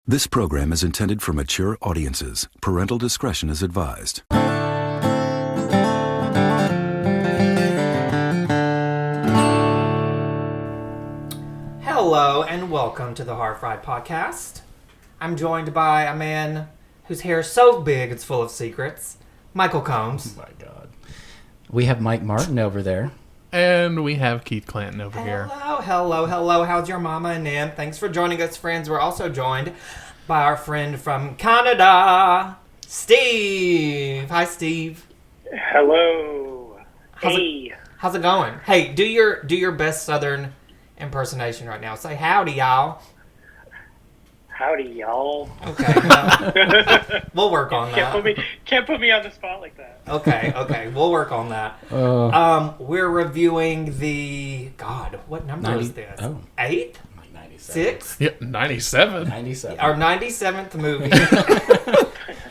This program is intended for mature audiences. Parental discretion is advised. Hello and welcome to the Horror Fried Podcast. I'm joined by a man whose hair is so big it's full of secrets, Michael Combs. Oh my God. We have Mike Martin over there. And we have Keith Clanton over here. Hello. How's your mama and Nan? Thanks for joining us, friends. We're also joined by our friend from Canada, Steve. Hi, Steve. Hello. How's it going? Hey, do your best Southern impersonation right now. Say howdy, y'all. Howdy, y'all. Okay. We'll work on that. Can't put me on the spot like that. Okay. We'll work on that. We're reviewing the... God, what number is this? 8th? 6th? Yep, 97. 97. Our 97th movie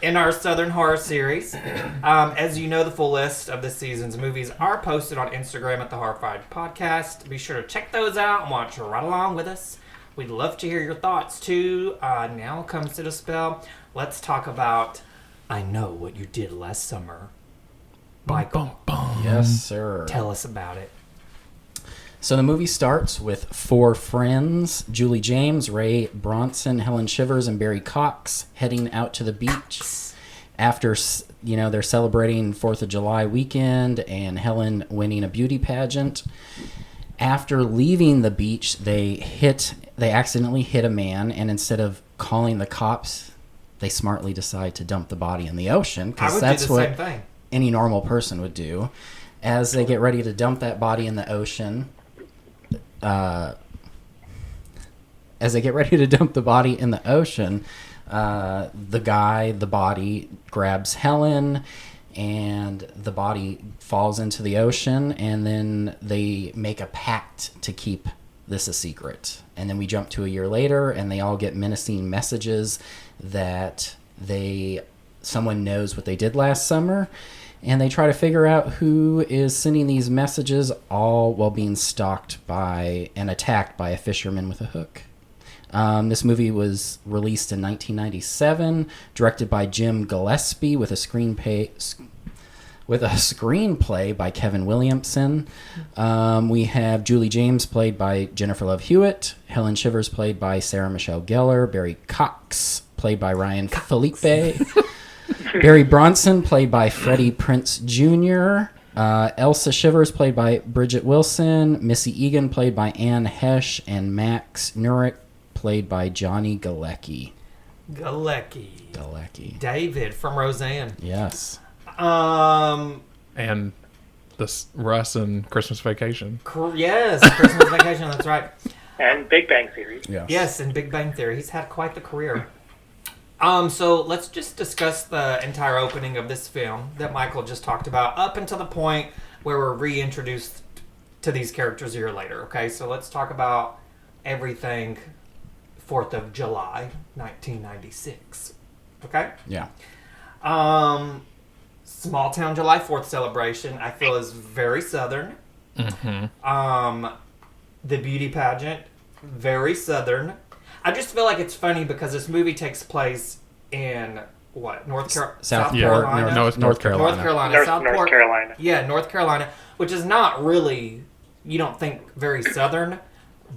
in our Southern Horror series. As you know, the full list of this season's movies are posted on Instagram at the Horrified Podcast. Be sure to check those out and watch right along with us. We'd love to hear your thoughts, too. Now comes to the spell. Let's talk about I Know What You Did Last Summer. Michael, Yes, sir. tell us about it. So the movie starts with four friends, Julie James, Ray Bronson, Helen Shivers, and Barry Cox, heading out to the beach. After, they're celebrating 4th of July weekend and Helen winning a beauty pageant. After leaving the beach, they accidentally hit a man, and instead of calling the cops, they smartly decide to dump the body in the ocean, because that's what any normal person would do. As they get ready to dump that body in the ocean, the body grabs Helen, and the body falls into the ocean, and then they make a pact to keep this a secret. And then we jump to a year later, and they all get menacing messages that someone knows what they did last summer, and they try to figure out who is sending these messages, all while being stalked by and attacked by a fisherman with a hook. This movie was released in 1997, directed by Jim Gillespie, with a screenplay by Kevin Williamson. We have Julie James, played by Jennifer Love Hewitt, Helen Shivers, played by Sarah Michelle Gellar, Barry Cox, played by Ryan Phillipe, Barry Bronson, played by Freddie Prince Jr., Elsa Shivers, played by Bridget Wilson, Missy Egan, played by Anne Hesh, and Max Nurek, played by Johnny Galecki. David from Roseanne. Yes. And this Russ and Christmas Vacation. Yes, Christmas Vacation, that's right. And Big Bang Theory. Yes, and Big Bang Theory. He's had quite the career. So let's just discuss the entire opening of this film that Michael just talked about, up until the point where we're reintroduced to these characters a year later. Okay, so let's talk about everything 4th of July, 1996. Okay? Yeah. Small town July 4th celebration, I feel, is very Southern. Mm-hmm. The beauty pageant, very Southern. I just feel like it's funny because this movie takes place in, what, South Carolina? North Carolina. North Carolina. Yeah, North Carolina, which is not really, you don't think, very Southern,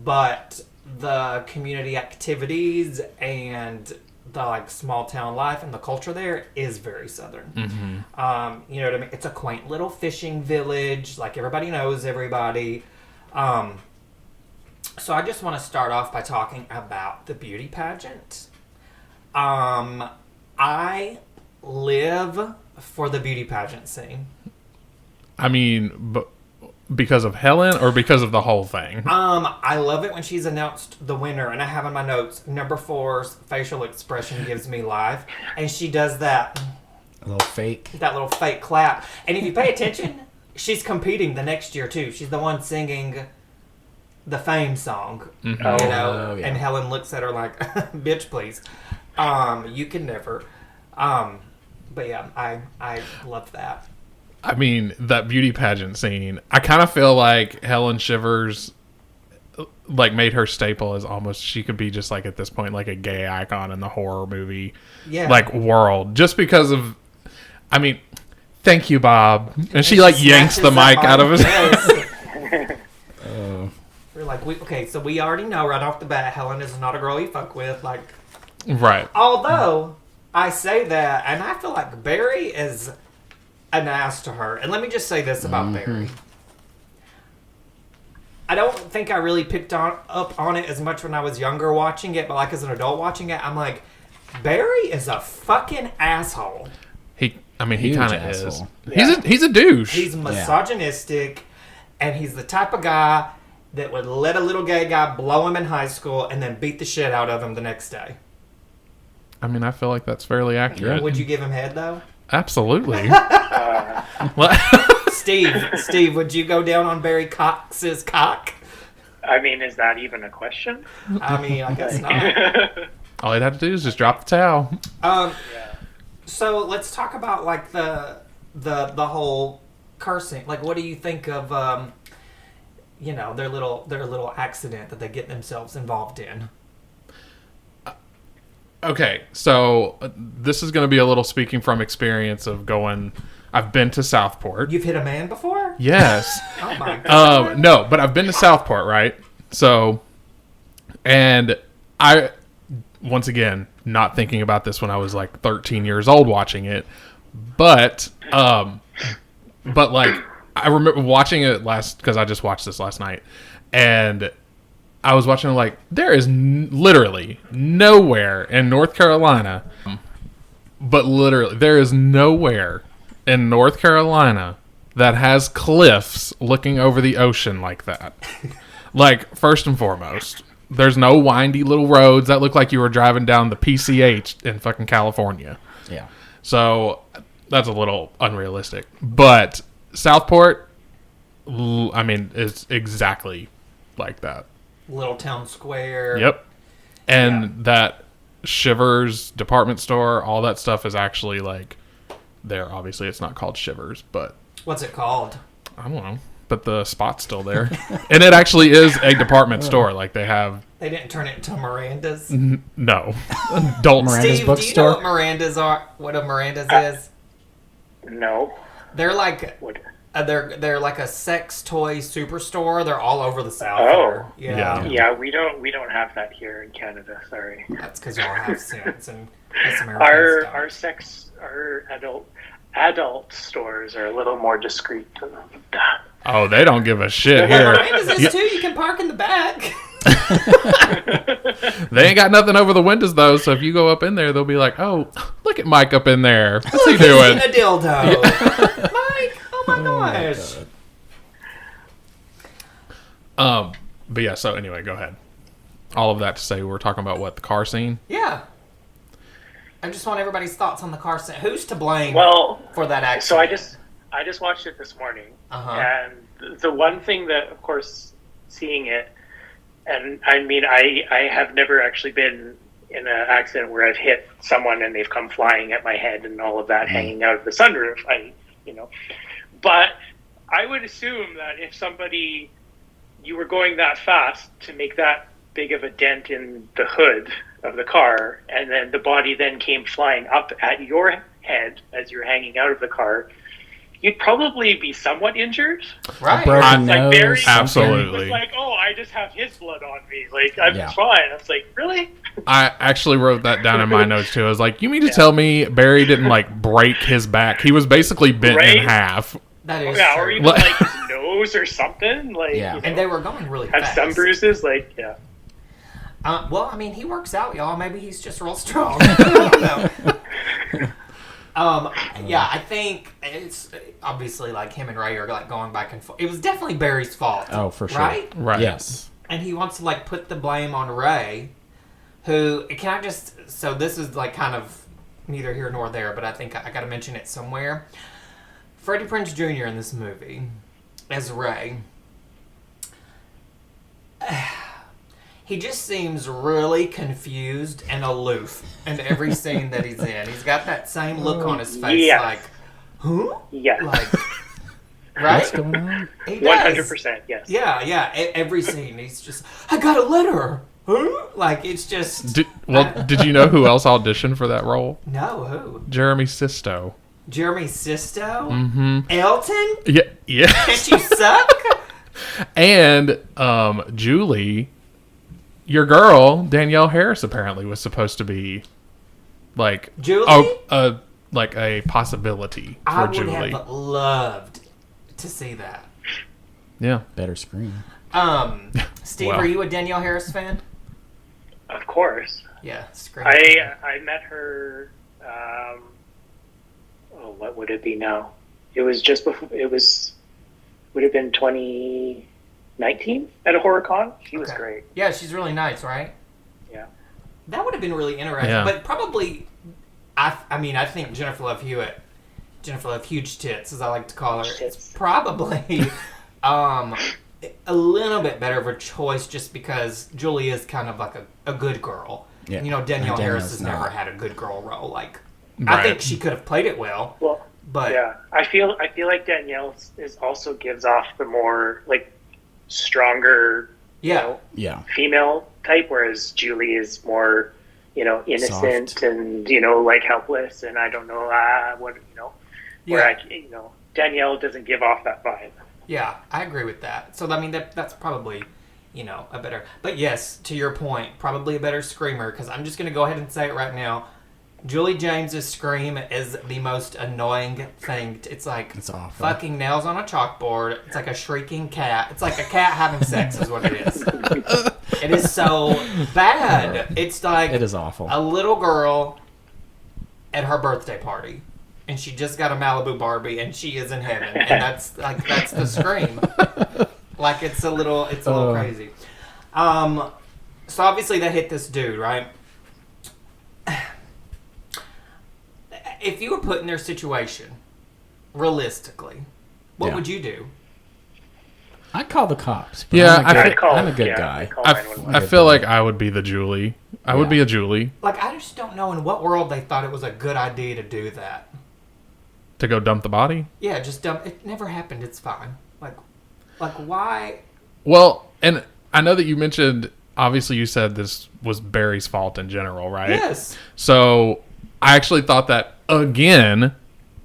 but the community activities and the small town life and the culture there is very Southern. Mm-hmm. You know what I mean? It's a quaint little fishing village, everybody knows everybody. So I just want to start off by talking about the beauty pageant. I live for the beauty pageant scene. I mean, because of Helen or because of the whole thing? I love it when she's announced the winner, and I have in my notes, number 4's facial expression gives me life, and she does that little fake clap. And if you pay attention, she's competing the next year too. She's the one singing the Fame song, Mm-hmm. Yeah. And Helen looks at her like, bitch, please. You can never. But yeah, I love that. I mean, that beauty pageant scene, I kind of feel like Helen Shivers like made her staple as almost she could be just like at this point like a gay icon in the horror movie like world, just because of, I mean, thank you, Bob, and she like yanks the mic out of his We're like, so we already know right off the bat Helen is not a girl you fuck with, like, right. Although I say that, and I feel like Barry is an ass to her. And let me just say this about Barry. I don't think I really picked up on it as much when I was younger watching it, but like as an adult watching it, I'm like, Barry is a fucking asshole. He kind of is. Yeah. He's a douche. He's misogynistic, and he's the type of guy that would let a little gay guy blow him in high school and then beat the shit out of him the next day. I mean, I feel like that's fairly accurate. Would you give him head, though? Absolutely. Steve, would you go down on Barry Cox's cock? I mean, is that even a question? I mean, I guess not. All he'd have to do is just drop the towel. So let's talk about like the whole cursing. Like, what do you think of their little accident that they get themselves involved in? Okay, so this is going to be a little speaking from experience of going. I've been to Southport. You've hit a man before? Yes. Oh my god. No, but I've been to Southport, right? So, and I, once again, not thinking about this when I was like 13 years old watching it, but like I remember watching it because I just watched this last night, and I was watching it like there is literally nowhere in North Carolina, but literally there is nowhere in North Carolina that has cliffs looking over the ocean like that. Like, first and foremost, there's no windy little roads that look like you were driving down the PCH in fucking California. Yeah. So that's a little unrealistic. But Southport, I mean, it's exactly like that. Little Town Square. Yep. And that Shivers department store, all that stuff is actually like there. Obviously, it's not called Shivers, but What's it called? I don't know. But the spot's still there. And it actually is a department store. Like they have. They didn't turn it into Miranda's. No. Don't. Miranda's Steve, bookstore. do you know what Miranda's are? What a Miranda's is? No. They're like What? they're like a sex toy superstore. They're all over the South. Oh. Yeah. Yeah, we don't have that here in Canada. Sorry. That's because y'all have sense and us Americans don't. Our adult stores are a little more discreet than that. Oh, they don't give a shit Well, here. Miranda's is too. You can park in the back. They ain't got nothing over the windows though, so if you go up in there, they'll be like, "Oh, look at Mike up in there. What's he doing?" A dildo. Mike, oh my gosh. But yeah. So anyway, go ahead. All of that to say, we're talking about what, the car scene. Yeah. I just want everybody's thoughts on the car scene. Who's to blame for that accident? So I just watched it this morning, and the one thing that, of course, seeing it, and I mean, I have never actually been in an accident where I've hit someone and they've come flying at my head and all of that hanging out of the sunroof. But I would assume that if you were going that fast to make that big of a dent in the hood of the car, and then the body then came flying up at your head as you're hanging out of the car, you'd probably be somewhat injured. Right. Broken Like nose, Barry Absolutely. was like, "Oh, I just have his blood on me. Like, I'm fine." I was like, "Really?" I actually wrote that down in my notes too. I was like, "You mean to tell me Barry didn't like break his back? He was basically bent in half." That is Yeah, true. or even like his nose or something. Like, Yeah. And they were going really have fast. some bruises. Like, yeah. Well, I mean, he works out, y'all. Maybe he's just real strong. I don't know. Yeah, I think it's obviously like him and Ray are like going back and forth. It was definitely Barry's fault. Oh, for sure. Right? Right. Yes. And he wants to like put the blame on Ray, who so this is like kind of neither here nor there, but I think I got to mention it somewhere. Freddie Prince Jr. in this movie as Ray. He just seems really confused and aloof in every scene that he's in. He's got that same look on his face, Yes. like, huh? Yeah. Like, Right? What's going on? He does. 100%, yes. Yeah. Every scene, he's just, I got a letter. Huh? Like, it's just... Did you know who else auditioned for that role? No, who? Jeremy Sisto. Jeremy Sisto? Mm-hmm. Elton? Yeah. Can't you suck? And Julie, your girl, Danielle Harris, apparently was supposed to be like... Julie? Like a possibility for I would Julie. have loved to see that. Yeah. Better scream. Steve, Well. are you a Danielle Harris fan? Of course. Yeah, scream. I met her, what would it be now? It was just before, would have been 2019 at a HorrorCon. She was great. Yeah, she's really nice, right? Yeah. That would have been really interesting. Yeah. But probably, I think Jennifer Love Hewitt, Jennifer Love Huge Tits, as I like to call her, it's probably a little bit better of a choice just because Julie is kind of like a good girl. Yeah. You know, Danielle Harris has never had a good girl role. Like, I think she could have played it well. Well, but yeah, I feel like Danielle is also gives off the more like stronger, yeah, female type, whereas Julie is more, innocent Soft. and like helpless, and I don't know what where Danielle doesn't give off that vibe. Yeah, I agree with that. So, I mean, that's probably, a better... But yes, to your point, probably a better screamer, because I'm just going to go ahead and say it right now. Julie James's scream is the most annoying thing. It's like It's awful. fucking nails on a chalkboard. It's like a shrieking cat. It's like a cat having sex is what it is. It is so bad. It's like It is awful. a little girl at her birthday party. And she just got a Malibu Barbie, and she is in heaven, and that's the scream. Like it's a little crazy. So obviously they hit this dude, right? If you were put in their situation, realistically, what would you do? I'd call the cops. But Yeah, I'm a good guy. I feel like I would be the Julie. I would be a Julie. Like, I just don't know in what world they thought it was a good idea to do that. To go dump the body? Yeah, just dump. It never happened. It's fine. Like why? Well, and I know that you mentioned, obviously you said this was Barry's fault in general, right? Yes. So I actually thought that, again,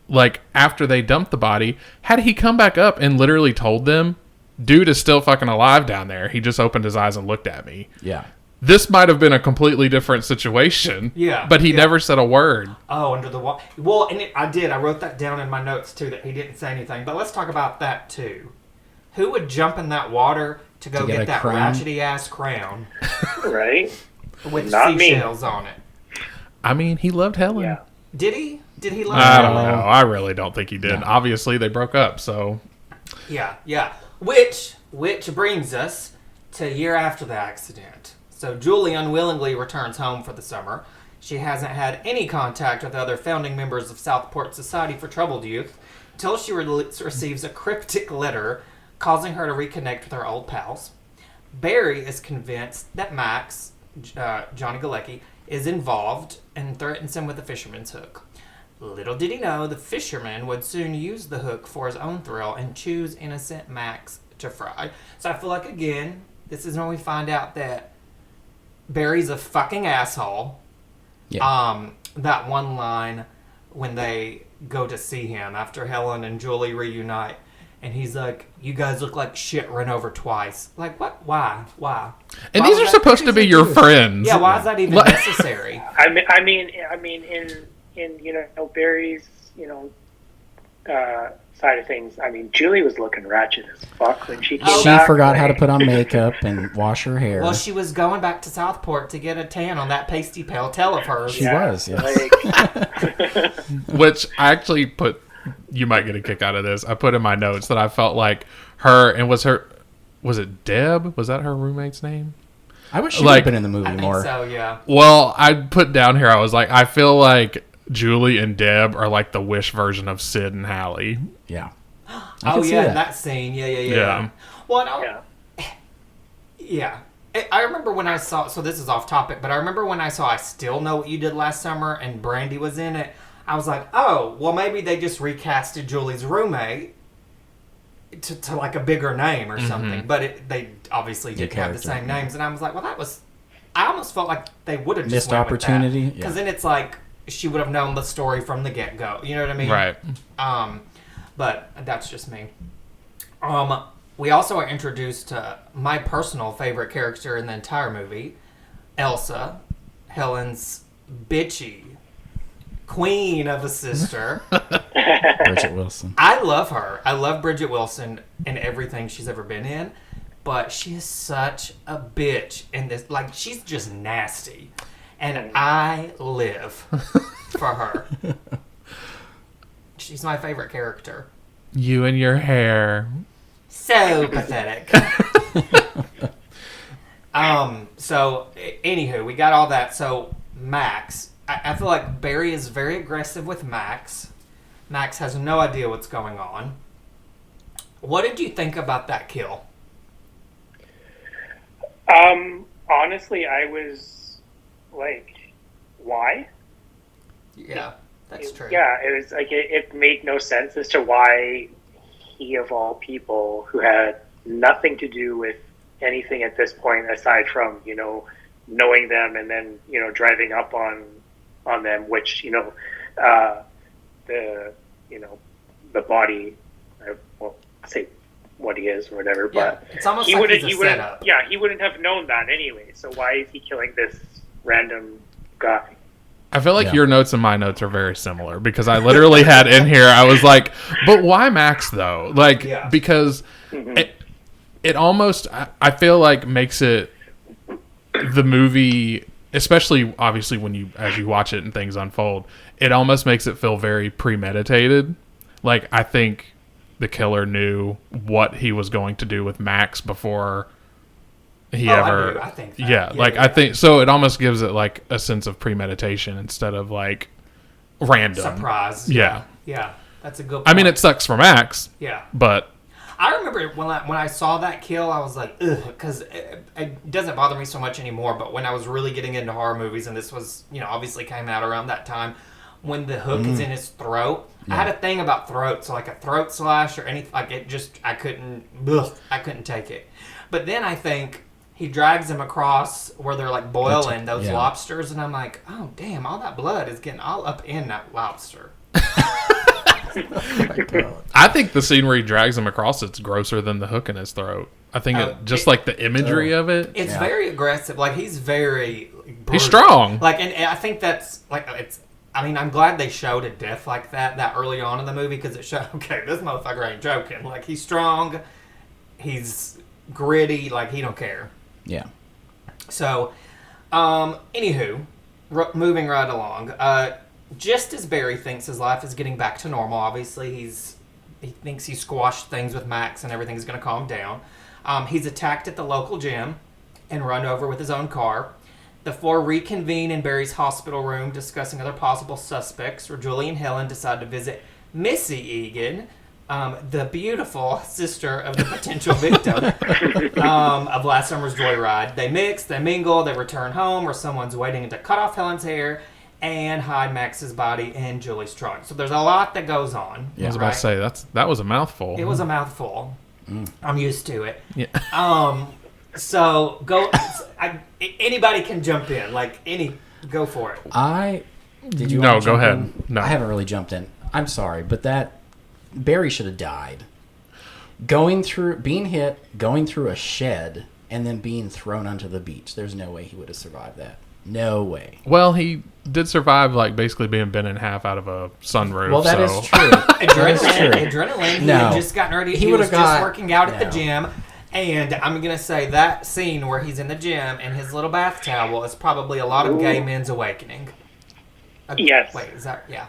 like after they dumped the body, had he come back up and literally told them, dude is still fucking alive down there. He just opened his eyes and looked at me. Yeah. This might have been a completely different situation. Yeah. But he never said a word. Oh, under the water. Well, and I wrote that down in my notes, too, that he didn't say anything. But let's talk about that, too. Who would jump in that water to go get that ratchety-ass crown Right? with Not seashells on it? I mean, he loved Helen. Yeah. Did he? Did he love I don't Helen? know. I really don't think he did. No. Obviously, they broke up, so... Yeah. Which brings us to a year after the accident. So Julie unwillingly returns home for the summer. She hasn't had any contact with other founding members of Southport Society for Troubled Youth until she receives a cryptic letter causing her to reconnect with her old pals. Barry is convinced that Max, Johnny Galecki, is involved and threatens him with a fisherman's hook. Little did he know the fisherman would soon use the hook for his own thrill and choose innocent Max to fry. So I feel like, again, this is when we find out that Barry's a fucking asshole. Yeah. That one line when they go to see him after Helen and Julie reunite, and he's like, "You guys look like shit run over twice." Like, what? Why? And Why these was are that supposed to be your friends. Yeah, why is that even necessary? I mean, in Barry's side of things, I mean, Julie was looking ratchet as fuck when she came She back. forgot how to put on makeup and wash her hair. Well, she was going back to Southport to get a tan on that pasty pale tail of hers. She was, yes. Which I actually put... You might get a kick out of this. I put in my notes that I felt like her... And was it Deb? Was that her roommate's name? I wish she would have been in the movie I think more. so, yeah. Well, I put down here, I was like, I feel like Julie and Deb are like the Wish version of Sid and Hallie. Yeah. Oh, yeah, that scene. Yeah. Well, yeah. I remember when I saw... So this is off topic, but I remember when I saw I Still Know What You Did Last Summer and Brandy was in it. I was like, oh, well, maybe they just recasted Julie's roommate to like a bigger name or something. But they obviously didn't have the character. same names, and I was like, well, I almost felt like they would have just Missed went opportunity. because then it's like she would have known the story from the get go. You know what I mean? Right. But that's just me. We also are introduced to my personal favorite character in the entire movie, Elsa, Helen's bitchy queen of a sister. Bridget Wilson. I love her. I love Bridget Wilson in everything she's ever been in, but she is such a bitch in this. Like, she's just nasty, and I live for her. She's my favorite character. You and your hair. So pathetic. So, anywho, we got all that. So, Max. I feel like Barry is very aggressive with Max. Max has no idea what's going on. What did you think about that kill? Honestly, I was like, why? Yeah, that's true. Yeah, it was like it made no sense as to why he, of all people, who had nothing to do with anything at this point aside from, you know, knowing them and then, you know, driving up on them, which, you know, the body, I won't say what he is or whatever, but it's almost like he's a setup. Yeah, he wouldn't have known that anyway. So why is he killing this random guy? I feel like your notes and my notes are very similar because I literally had in here, I was like, but why Max though? Like, because it almost, I feel like makes it the movie, especially obviously as you watch it and things unfold, it almost makes it feel very premeditated. Like, I think the killer knew what he was going to do with Max before he ever. I think that. Yeah, I think so. It almost gives it like a sense of premeditation instead of like random surprise. Yeah, that's a good point. I mean, it sucks for Max. Yeah, but I remember when I saw that kill, I was like, ugh, because it doesn't bother me so much anymore. But when I was really getting into horror movies, and this was, you know, obviously came out around that time, when the hook is in his throat, I had a thing about throats, so like a throat slash or anything, like it just, I couldn't take it. But then I think he drags him across where they're like boiling those lobsters, and I'm like, oh damn, all that blood is getting all up in that lobster. I think the scene where he drags him across it's grosser than the hook in his throat. I think like the imagery of it. It's very aggressive. Like, he's very brutal. He's strong. Like, and I think that's like it's. I mean, I'm glad they showed a death like that early on in the movie because it showed, okay, this motherfucker ain't joking. Like, he's strong, he's gritty, like, he don't care. Yeah. So, anywho, moving right along. Just as Barry thinks his life is getting back to normal, obviously he thinks he squashed things with Max and everything's going to calm down. He's attacked at the local gym and run over with his own car. The four reconvene in Barry's hospital room discussing other possible suspects, where Julie and Helen decide to visit Missy Egan, the beautiful sister of the potential victim of last summer's joyride. They mix, they mingle, they return home where someone's waiting to cut off Helen's hair and hide Max's body in Julie's trunk. So there's a lot that goes on. I was about to say, that was a mouthful. It was a mouthful. I'm used to it. Yeah. So anybody can jump in. Like, go for it. Did you? No, go ahead. No, I haven't really jumped in. I'm sorry, but that Barry should have died. Being hit, going through a shed, and then being thrown onto the beach. There's no way he would have survived that. No way. Well, he did survive, like, basically being bent in half out of a sunroof. Well, that is true. Adrenaline. He had just gotten ready. He was just working out at the gym. And I'm going to say that scene where he's in the gym and his little bath towel is probably a lot of gay men's awakening. Yes. Wait, is that... Yeah.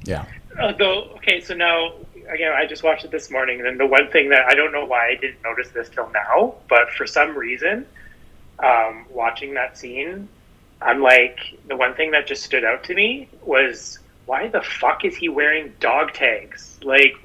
Yeah. Okay, so now, again, I just watched it this morning, and the one thing that I don't know why I didn't notice this till now, but for some reason, watching that scene, I'm like, the one thing that just stood out to me was, why the fuck is he wearing dog tags? Like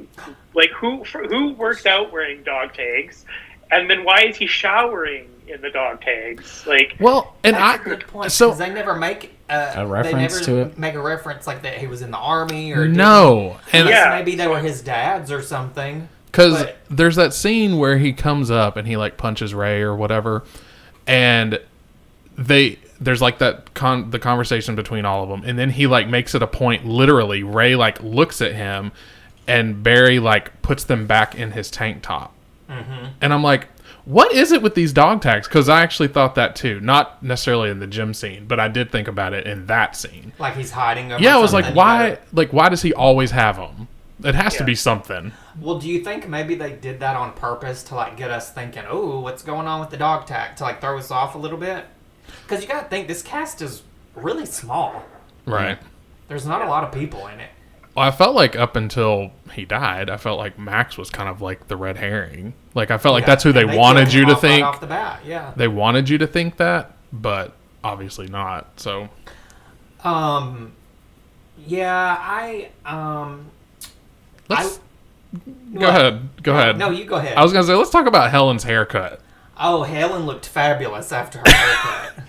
who works out wearing dog tags? And then why is he showering in the dog tags? Like, well, and that's a good point, because they never make a reference to it. Make a reference like that he was in the army or no, and maybe they were his dads or something. Because there's that scene where he comes up and he like punches Ray or whatever, and there's like the conversation between all of them, and then he like makes it a point. Literally, Ray like looks at him, and Barry like puts them back in his tank top, and I'm like, what is it with these dog tags? Because I actually thought that too, not necessarily in the gym scene, but I did think about it in that scene. Like he's hiding them. Yeah, I was like, why? Like, why does he always have them? It has to be something. Well, do you think maybe they did that on purpose to like get us thinking, oh, what's going on with the dog tag, to like throw us off a little bit? Because you got to think this cast is really small. Right. There's not a lot of people in it. Well, I felt like up until he died, I felt like Max was kind of like the red herring. Like I felt like that's who they wanted you to think. Right off the bat, yeah. They wanted you to think that, but obviously not. So. Yeah, Go ahead. No, you go ahead. I was gonna say, let's talk about Helen's haircut. Oh, Helen looked fabulous after her haircut.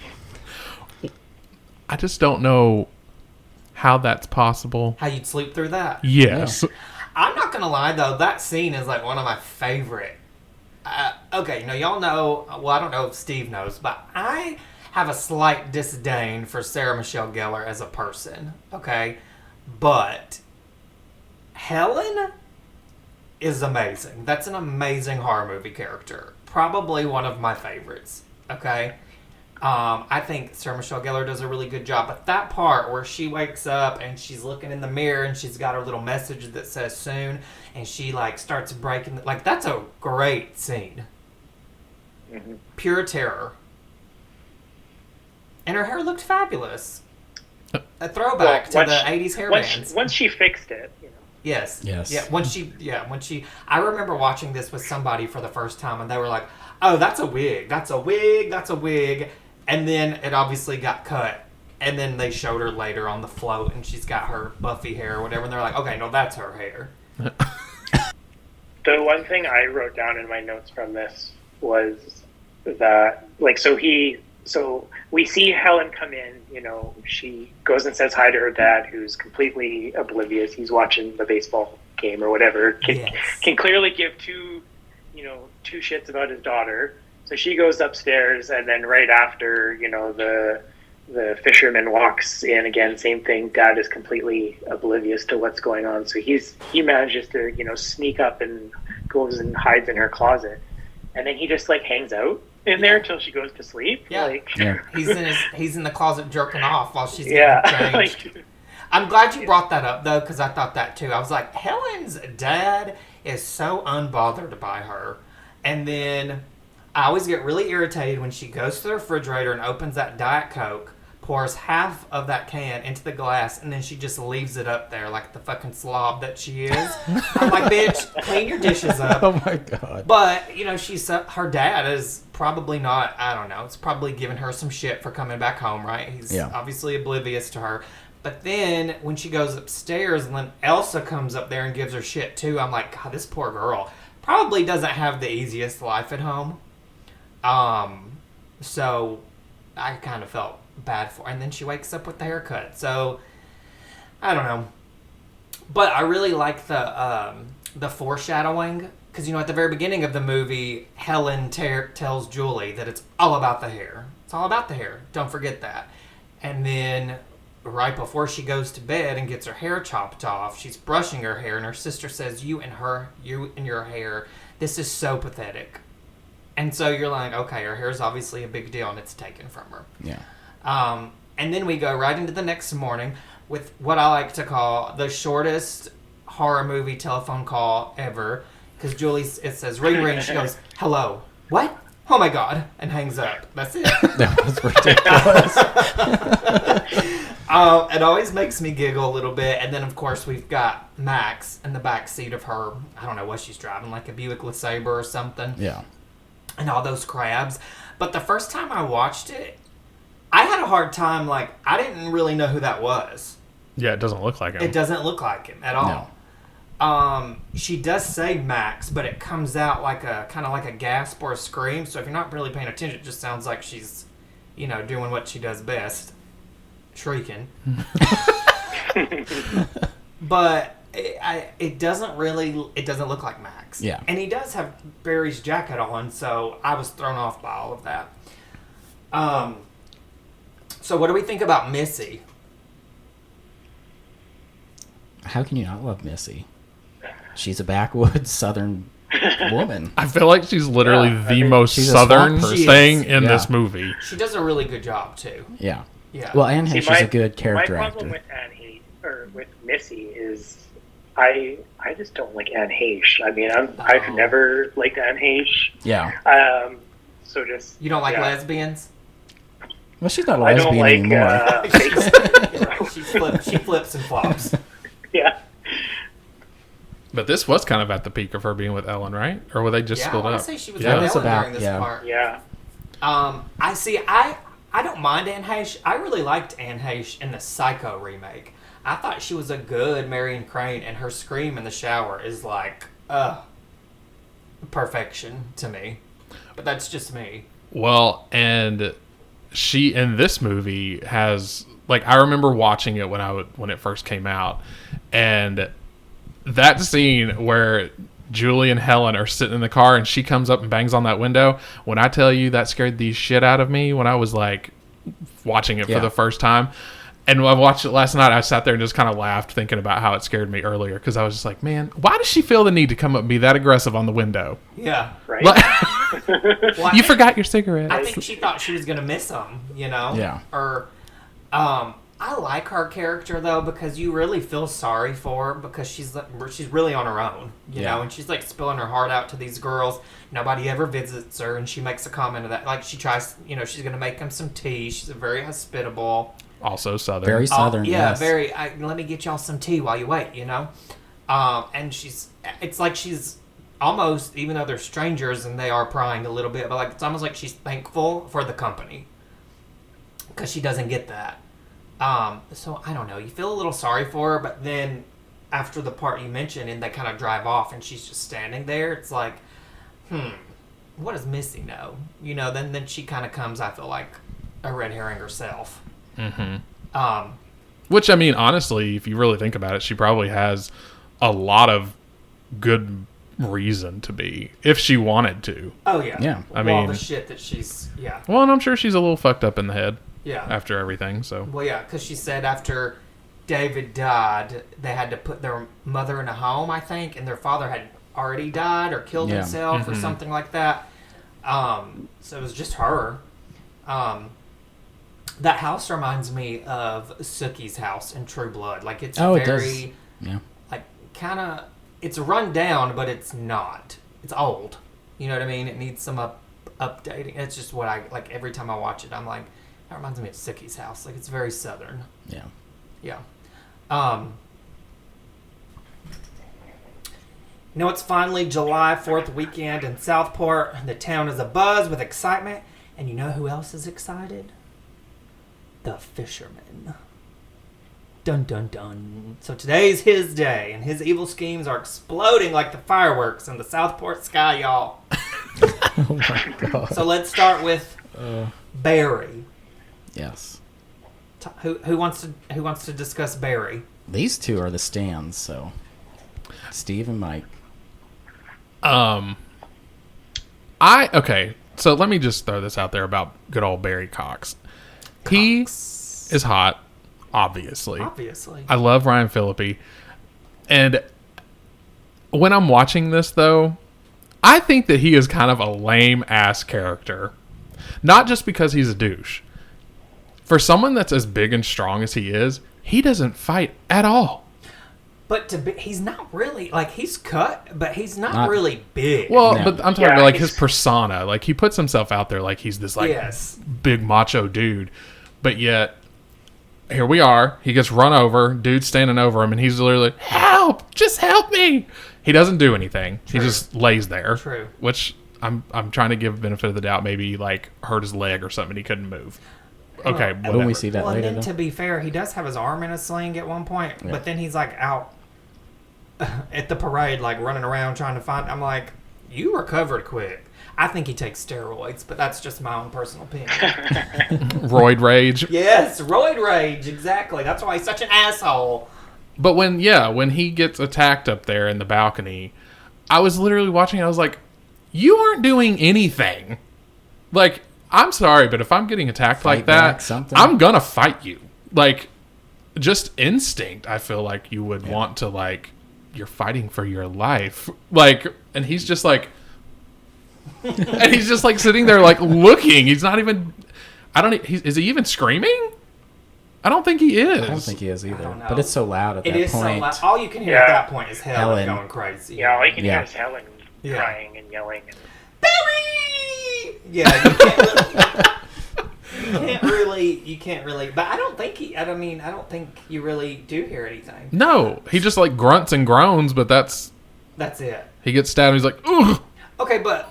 I just don't know how that's possible. How you'd sleep through that? Yes. I'm not gonna lie though, that scene is like one of my favorite. Okay, now y'all know. Well, I don't know if Steve knows, but I have a slight disdain for Sarah Michelle Gellar as a person. Okay, but Helen is amazing. That's an amazing horror movie character. Probably one of my favorites. Okay. I think Sarah Michelle Gellar does a really good job. But that part where she wakes up and she's looking in the mirror and she's got her little message that says soon, and she like starts breaking, like that's a great scene. Mm-hmm. Pure terror. And her hair looked fabulous. A throwback to the 80s hair bands. Once she fixed it, you know. Yes. Yes. When she I remember watching this with somebody for the first time and they were like, "Oh, that's a wig. That's a wig. That's a wig." And then it obviously got cut. And then they showed her later on the float and she's got her Buffy hair or whatever, and they're like, "Okay, no, that's her hair." The one thing I wrote down in my notes from this was that so we see Helen come in, you know, she goes and says hi to her dad, who's completely oblivious. He's watching the baseball game or whatever. Can clearly give two shits about his daughter. So she goes upstairs, and then right after, you know, the fisherman walks in again, same thing. Dad is completely oblivious to what's going on. So he manages to, you know, sneak up and goes and hides in her closet. And then he just like hangs out in there until she goes to sleep. Yeah. He's in the closet jerking off while she's getting changed. I'm glad you brought that up though, because I thought that too. I was like, Helen's dad is so unbothered by her. And then I always get really irritated when she goes to the refrigerator and opens that Diet Coke, pours half of that can into the glass, and then she just leaves it up there like the fucking slob that she is. I'm like, bitch, clean your dishes up. Oh my God. But, you know, her dad is probably not, I don't know, it's probably giving her some shit for coming back home, right? He's obviously oblivious to her. But then when she goes upstairs and then Elsa comes up there and gives her shit too, I'm like, God, this poor girl probably doesn't have the easiest life at home. So I kind of felt bad for her. And then she wakes up with the haircut. So I don't know. But I really like the foreshadowing, because, you know, at the very beginning of the movie, Helen tells Julie that it's all about the hair. It's all about the hair. Don't forget that. And then right before she goes to bed and gets her hair chopped off, she's brushing her hair, and her sister says, you and your hair, this is so pathetic. And so you're like, okay, her hair's obviously a big deal, and it's taken from her. Yeah. And then we go right into the next morning with what I like to call the shortest horror movie telephone call ever. Because Julie, it says, ring, ring. She goes, hello. What? Oh, my God. And hangs up. That's it. That was ridiculous. It always makes me giggle a little bit. And then, of course, we've got Max in the back seat of her, I don't know what she's driving, like a Buick LeSabre or something. Yeah. And all those crabs. But the first time I watched it, I had a hard time, like, I didn't really know who that was. Yeah, it doesn't look like him. It doesn't look like him at all. No. She does say Max, but it comes out like a kind of like a gasp or a scream. So if you're not really paying attention, it just sounds like she's, you know, doing what she does best, shrieking. But it doesn't look like Max. snacks. Yeah. And he does have Barry's jacket on, so I was thrown off by all of that. So what do we think about Missy? How can you not love Missy? She's a backwoods Southern woman. I feel like she's literally the most she's a Southern swamp person. thing in Yeah. this movie. She does a really good job, too. Yeah. Yeah. Well, Anne See, Heche is a good character My problem actor. with with Missy is I just don't like Anne Heche. I mean, I've never liked Anne Heche. Yeah. So just You don't like yeah. lesbians? Well, she's not a I don't lesbian like. anymore. She flips and flops. Yeah. But this was kind of at the peak of her being with Ellen, right? Or were they just Yeah, I split want up? to say she was Yeah. with It was Ellen about- during this yeah. part. Yeah. I see. I don't mind Anne Heche. I really liked Anne Heche in the Psycho remake. I thought she was a good Marion Crane, and her scream in the shower is like, perfection to me. But that's just me. Well, and she in this movie has like I remember watching it when it first came out, and that scene where Julie and Helen are sitting in the car and she comes up and bangs on that window. When I tell you that scared the shit out of me when I was like watching it for the first time. And when I watched it last night, I sat there and just kind of laughed thinking about how it scared me earlier because I was just like, man, why does she feel the need to come up and be that aggressive on the window? Yeah. Right. Well, You forgot your cigarette. I think she thought she was going to miss him, you know? Yeah. Or, I like her character, though, because you really feel sorry for her because she's really on her own, you know? And she's, like, spilling her heart out to these girls. Nobody ever visits her, and she makes a comment of that. Like, she tries, you know, she's going to make them some tea. She's very hospitable. Also Southern. Very Southern, yeah, yes. very. Let me get y'all some tea while you wait, you know? And it's like she's almost, even though they're strangers and they are prying a little bit, but like it's almost like she's thankful for the company because she doesn't get that. So I don't know. You feel a little sorry for her, but then after the part you mentioned and they kind of drive off and she's just standing there, it's like, what does Missy know? You know, then she kind of comes, I feel like, a red herring herself. Mm-hmm. Which, I mean, honestly, if you really think about it, she probably has a lot of good reason to be, if she wanted to. Oh, yeah. Yeah. I All mean- the shit that she's, yeah. Well, and I'm sure she's a little fucked up in the head Yeah. after everything, so. Well, yeah, because she said after David died, they had to put their mother in a home, I think, and their father had already died or killed Yeah. himself or something like that. So it was just her. That house reminds me of Sookie's house in True Blood. Like, it's Oh, it very, does. Yeah. like, kind of, it's run down, but it's not. It's old. You know what I mean? It needs some updating. It's just what I, like, every time I watch it, I'm like, that reminds me of Sookie's house. Like, it's very Southern. Yeah. Yeah. You know, it's finally July 4th weekend in Southport. The town is abuzz with excitement. And you know who else is excited? The fisherman. Dun dun dun. So today's his day, and his evil schemes are exploding like the fireworks in the Southport sky, y'all. Oh my god. So let's start with Barry. Yes. Who wants to discuss Barry? These two are the stands, so Steve and Mike. Okay, so let me just throw this out there about good old Barry Cox. He is hot, obviously. Obviously. I love Ryan Phillipe. And when I'm watching this, though, I think that he is kind of a lame-ass character. Not just because he's a douche. For someone that's as big and strong as he is, he doesn't fight at all. But he's not really, like, he's cut, but he's not really big. Well, No. but I'm talking Yeah, about, like, he's- his persona. Like, he puts himself out there like he's this, like, Yes. big macho dude. But yet, here we are. He gets run over. Dude's standing over him, and he's literally like, help! Just help me! He doesn't do anything. True. He just lays there. True. Which I'm trying to give benefit of the doubt. Maybe he, like, hurt his leg or something. And he couldn't move. Okay, whatever. When we see that Well, and later, then though. to be fair, he does have his arm in a sling at one point, Yeah. but then he's, like, out at the parade, like, running around trying to find... I'm like, you recovered quick. I think he takes steroids, but that's just my own personal opinion. Roid Rage. Yes, Roid Rage, exactly. That's why he's such an asshole. But when he gets attacked up there in the balcony, I was literally watching. I was like, you aren't doing anything. Like, I'm sorry, but if I'm getting attacked like that, I'm gonna fight you. Like, just instinct. I feel like you would want to, like, you're fighting for your life. Like, and he's just like, and he's just like sitting there like looking. He's not even. Is he even screaming? I don't think he is. I don't think he is either. But it's so loud at that point. It is so loud. All you can hear at that point is Helen going crazy. Yeah, all you can hear is Helen crying and yelling. Barry! Yeah, you can't really. But I don't think I don't think you really do hear anything. No, he just like grunts and groans, but that's it. He gets stabbed. And he's like, ugh. Okay, but.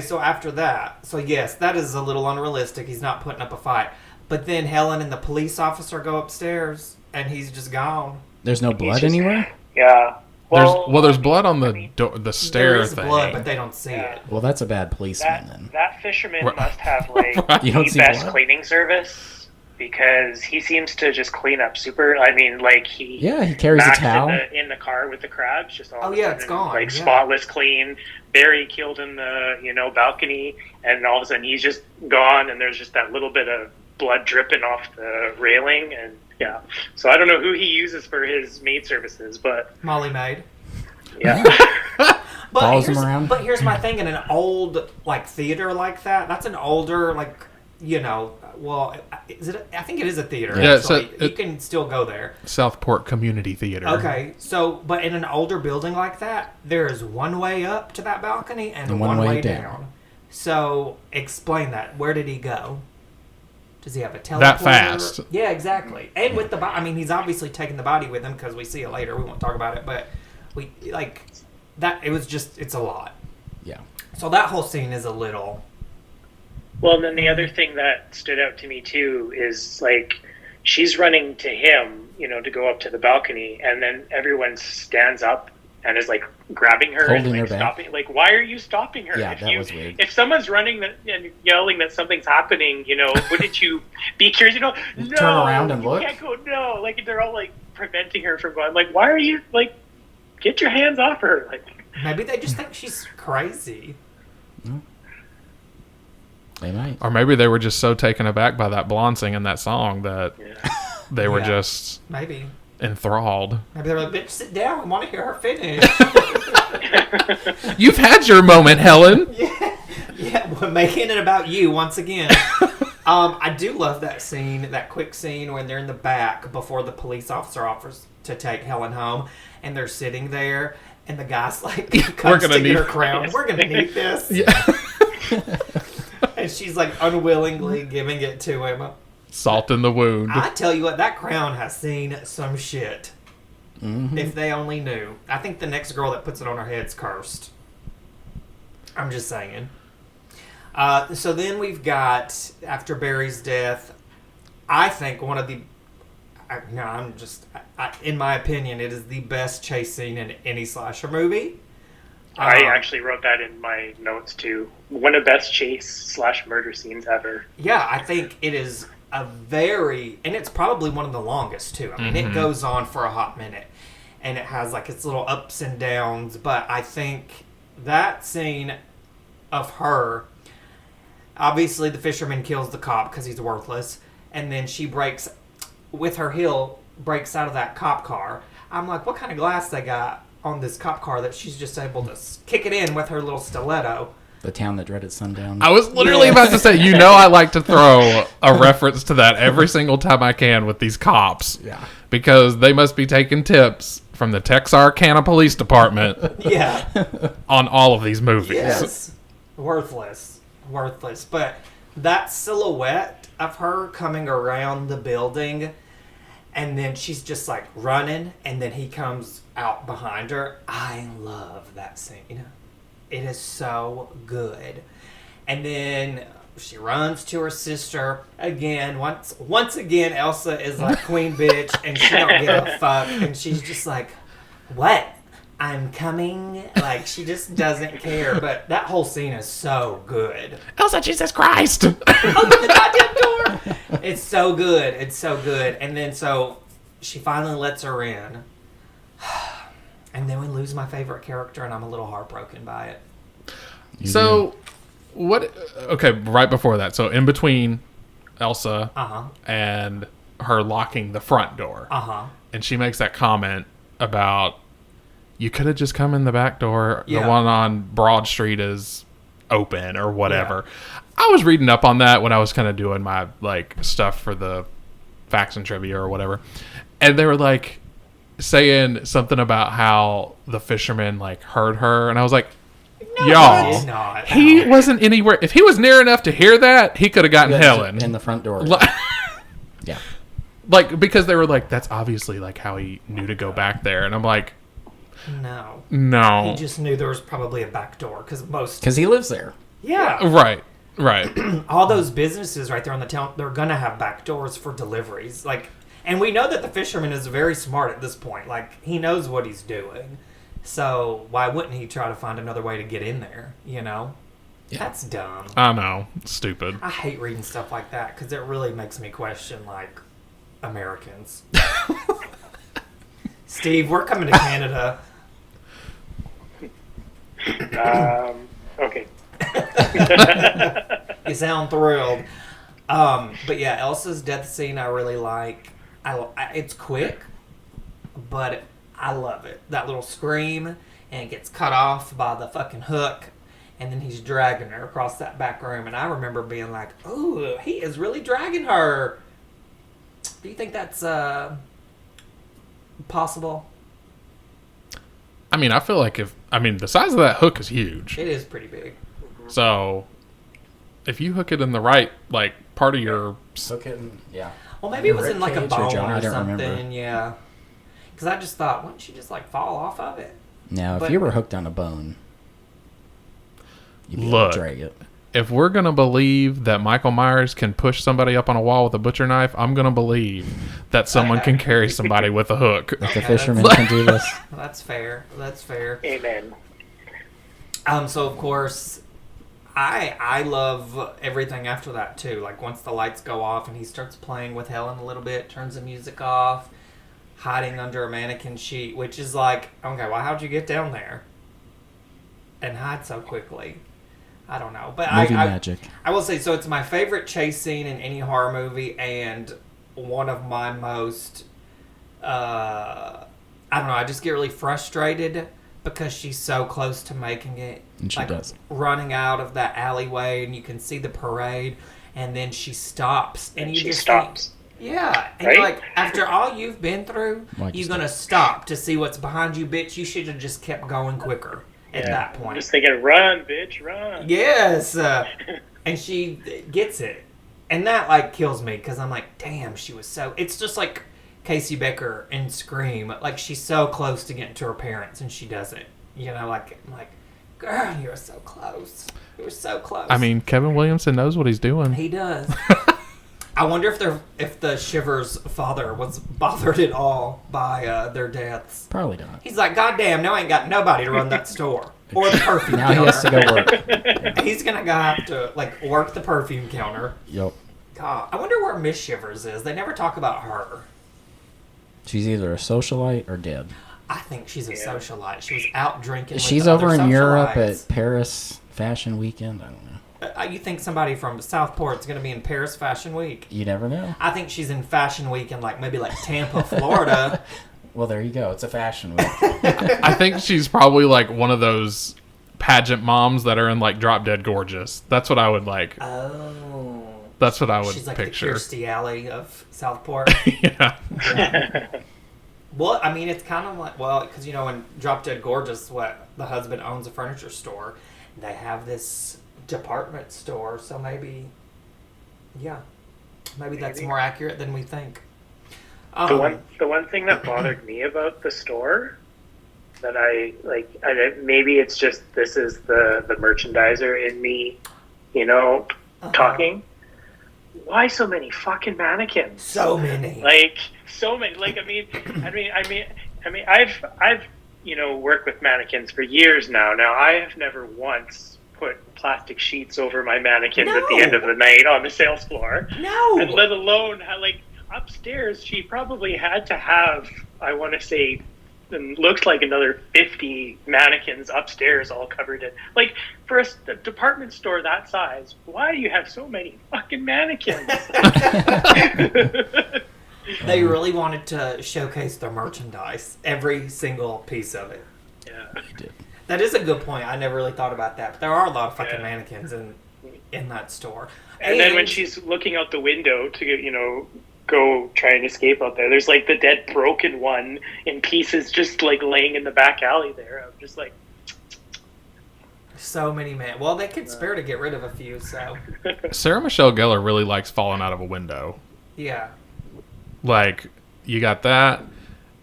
So after that, so yes, that is a little unrealistic. He's not putting up a fight. But then Helen and the police officer go upstairs, and he's just gone. There's no blood anywhere? Yeah. There's blood on the stair there is thing. blood, but they don't see it. Well, that's a bad policeman then. That fisherman must have, like, You don't the see best blood? cleaning service, because he seems to just clean up super. I mean, like, he carries a towel in the car with the crabs, just all it's gone. like spotless clean. Barry killed in the balcony, and all of a sudden he's just gone, and there's just that little bit of blood dripping off the railing, and so I don't know who he uses for his maid services, but Molly Maid. Yeah. Follows him around. But here's my thing: in an old like theater like that, that's an older like well, is it? I think it is a theater. Yeah, you can still go there. Southport Community Theater. Okay, so but in an older building like that, there is one way up to that balcony and one way down. So explain that. Where did he go? Does he have a teleporter? That fast? Yeah, exactly. And with the body, I mean, he's obviously taking the body with him because we see it later. We won't talk about it, but we like that. It was just, it's a lot. Yeah. So that whole scene is a little. Well, and then the other thing that stood out to me too is like she's running to him, to go up to the balcony, and then everyone stands up and is like grabbing her Holding and her like back. stopping. Like, why are you stopping her? Yeah, that was weird. If someone's running and yelling that something's happening, wouldn't you be curious? No, turn around and look. You can't go. No, like they're all like preventing her from going. Like, why are you like? Get your hands off her. Like, maybe they just think she's crazy. They might. Or maybe they were just so taken aback by that blonde singing that song that they were just maybe enthralled. Maybe they're like, bitch, sit down. I want to hear her finish. You've had your moment, Helen. Yeah, we're making it about you once again. I do love that scene, that quick scene when they're in the back before the police officer offers to take Helen home, and they're sitting there, and the guy's like, comes to get her crown. We're gonna need this. Yeah. And she's like unwillingly giving it to him. Salt in the wound. I tell you what, that crown has seen some shit. Mm-hmm. If they only knew. I think the next girl that puts it on her head's cursed. I'm just saying. So then we've got, after Barry's death, I think one of the... in my opinion, it is the best chase scene in any slasher movie. I actually wrote that in my notes too. One of the best chase/murder scenes ever. Yeah, I think it is a very... And it's probably one of the longest too. I mean, it goes on for a hot minute. And it has like its little ups and downs. But I think that scene of her... Obviously, the fisherman kills the cop because he's worthless. And then she breaks... With her heel, breaks out of that cop car. I'm like, what kind of glass they got on this cop car that she's just able to kick it in with her little stiletto? The town that dreaded sundown. I was literally about to say, I like to throw a reference to that every single time I can with these cops. Yeah. Because they must be taking tips from the Texarkana Police Department on all of these movies. Yes. Worthless. But that silhouette of her coming around the building, and then she's just like running, and then he comes out behind her. I love that scene. It is so good. And then she runs to her sister again. Once again, Elsa is like queen bitch, and she don't give a fuck. And she's just like, "What? I'm coming." Like, she just doesn't care. But that whole scene is so good. Elsa, Jesus Christ! Open the goddamn door! It's so good. And then so she finally lets her in. And then we lose my favorite character, and I'm a little heartbroken by it. So, what? Okay, right before that. So, in between Elsa and her locking the front door, and she makes that comment about, you could have just come in the back door. The one on Broad Street is open or whatever. Yeah. I was reading up on that when I was kind of doing my like stuff for the facts and trivia or whatever, and they were like saying something about how the fisherman like heard her, and I was like, no, y'all, he wasn't anywhere. If he was near enough to hear that, he could have gotten Helen in the front door. Yeah, like, because they were like, that's obviously like how he knew to go back there, and I'm like, no, he just knew there was probably a back door because he lives there. Yeah, right. All those businesses right there on the town, they're gonna have back doors for deliveries, like. And we know that the fisherman is very smart at this point. Like, he knows what he's doing. So why wouldn't he try to find another way to get in there, you know? Yeah. That's dumb. I know. Stupid. I hate reading stuff like that because it really makes me question, like, Americans. Steve, we're coming to Canada. Okay. You sound thrilled. But yeah, Elsa's death scene I really like. It's quick, but I love it. That little scream, and it gets cut off by the fucking hook, and then he's dragging her across that back room. And I remember being like, "Ooh, he is really dragging her." Do you think that's possible? I mean, I feel like the size of that hook is huge. It is pretty big. So, if you hook it in the right, like, part of your... Hook it Well, maybe it was in, like, a bone or something, remember. Yeah. Because I just thought, wouldn't she just, like, fall off of it? No, if you were hooked on a bone, you'd be able to drag it. If we're going to believe that Michael Myers can push somebody up on a wall with a butcher knife, I'm going to believe that someone can carry somebody with a hook. If the fisherman can do this. That's fair. Amen. So, of course... I love everything after that, too. Like, once the lights go off and he starts playing with Helen a little bit, turns the music off, hiding under a mannequin sheet, which is like, okay, well, how'd you get down there? And hide so quickly? I don't know. But movie magic. I will say, so it's my favorite chase scene in any horror movie, and one of my most, I don't know, I just get really frustrated because she's so close to making it. And she does. Running out of that alleyway, and you can see the parade, and then she stops. And she stops. Yeah. And right? you're like, after all you've been through, you're going to stop to see what's behind you, bitch. You should have just kept going quicker at that point. I'm just thinking, run, bitch, run. Yes. And she gets it. And that, like, kills me, because I'm like, damn, she was so... It's just like Casey Becker in Scream. Like, she's so close to getting to her parents, and she doesn't. You know, like, I'm like, girl, you were so close. You were so close. I mean, Kevin Williamson knows what he's doing. He does. I wonder if the Shivers' father was bothered at all by their deaths. Probably not. He's like, goddamn, now I ain't got nobody to run that store. Or the perfume now counter. He has to go work. He's going to have to, like, work the perfume counter. Yep. God, I wonder where Miss Shivers is. They never talk about her. She's either a socialite or dead. I think she's a socialite. She was out drinking with She's the over other in Europe socialites. at Paris Fashion Weekend. I don't know. You think somebody from Southport's going to be in Paris Fashion Week? You never know. I think she's in Fashion Week in maybe Tampa, Florida. Well, there you go. It's a fashion week. I think she's probably like one of those pageant moms that are in like Drop Dead Gorgeous. That's what I would like. Oh. That's what I would She's like picture. the Kirstie Alley of Southport. Yeah. Well, I mean, it's kind of like, because, you know, in Drop Dead Gorgeous, the husband owns a furniture store. They have this department store, so maybe that's more accurate than we think. The one thing that bothered me about the store that I maybe it's just this is the merchandiser in me, you know, talking. Why so many fucking mannequins? So many. Like so many. Like I mean, I've you know worked with mannequins for years now. Now I have never once put plastic sheets over my mannequins at the end of the night on the sales floor. No. And let alone upstairs, she probably had to have, I want to say, and looks like another 50 mannequins upstairs all covered in, like, for a department store that size, why do you have so many fucking mannequins? They really wanted to showcase their merchandise, every single piece of it. Yeah. They did. That is a good point. I never really thought about that. But there are a lot of fucking Yeah. mannequins in that store. And then when she's looking out the window to, go try and escape out there, there's like the dead broken one in pieces just like laying in the back alley there. I'm just like, so many well, they could spare to get rid of a few, so Sarah Michelle Gellar really likes falling out of a window. yeah. Like, you got that,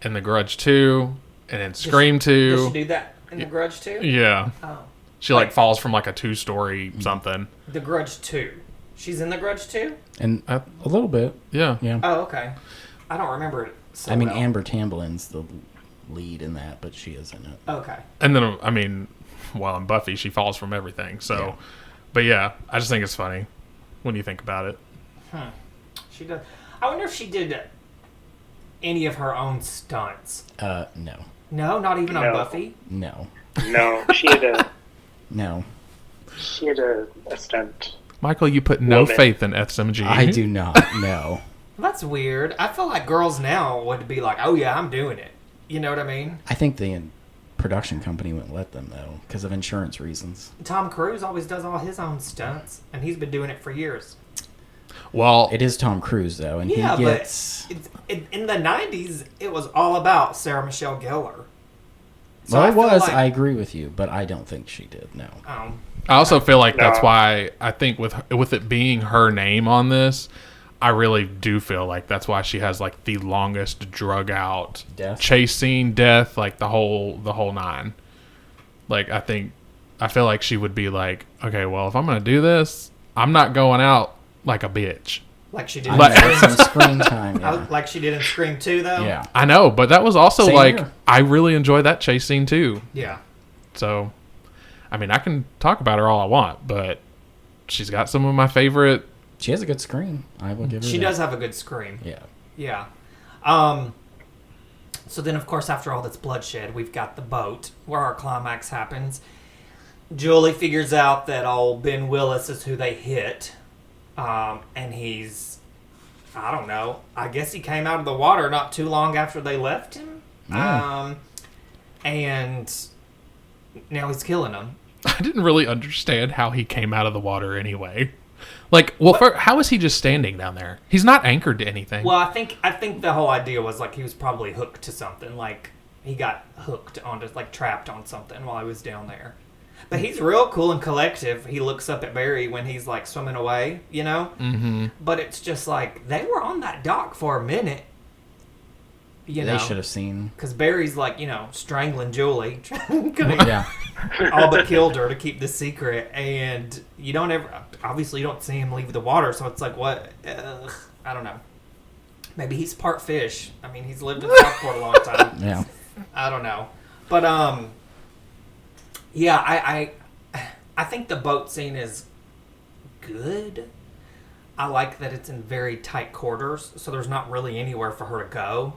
and The Grudge 2, and then Scream 2. Does she do that in The Grudge 2? Yeah. Oh. She, like, falls from, like, a 2-story something. The Grudge 2. She's in The Grudge 2? And a little bit. Yeah. Yeah. Oh, okay. I don't remember it so I mean, well. Amber Tamblin's the lead in that, but she is in it. Okay. And then, I mean, while in Buffy, she falls from everything. So, Yeah. But yeah, I just think it's funny when you think about it. She does. I wonder if she did any of her own stunts. No. No, not even on No. Buffy? No. no, she had No. a stunt. Michael, you put no Woman. faith in SMG. I do not. No. That's weird. I feel like girls now would be like, oh yeah, I'm doing it. You know what I mean? I think the production company wouldn't let them, though, because of insurance reasons. Tom Cruise always does all his own stunts, and he's been doing it for years. Well, It is Tom Cruise, though, and Yeah, he gets... in the 90s, it was all about Sarah Michelle Gellar. So Well, I it feel was. like- I agree with you, but I don't think she did, no. I also feel like that's No. why I think with it being her name on this, I really do feel like that's why she has like the longest drug out Death? chase scene, death, like the whole nine. Like I feel like she would be like, okay, well, if I'm gonna do this, I'm not going out like a bitch. like she did. I in Like- know, Scream- some screen time, yeah. like she did in Scream 2, though. Yeah. I know, but that was also Same like here. I really enjoy that chase scene too. Yeah. So, I mean, I can talk about her all I want, but she's got some of my favorite. She has a good screen. I will give her She that. does have a good scream. Yeah. Yeah. So then, of course, after all this bloodshed, we've got the boat where our climax happens. Julie figures out that old Ben Willis is who they hit. And he's, I don't know, I guess he came out of the water not too long after they left him. Yeah. And now he's killing them. I didn't really understand how he came out of the water anyway. Like, well, how is he just standing down there? He's not anchored to anything. Well, I think the whole idea was like he was probably hooked to something. Like he got hooked onto, like trapped on something while he was down there. But he's real cool and collective. He looks up at Barry when he's like swimming away, you know? Mm-hmm. But it's just like they were on that dock for a minute. You know? They should have seen. Because Barry's like, strangling Julie. Yeah. all but killed her to keep this secret, and you don't see him leave the water, so it's like, what? I don't know. Maybe he's part fish. I mean, he's lived in Southport a long time. Yeah. I don't know, but yeah, I think the boat scene is good. I like that it's in very tight quarters, so there's not really anywhere for her to go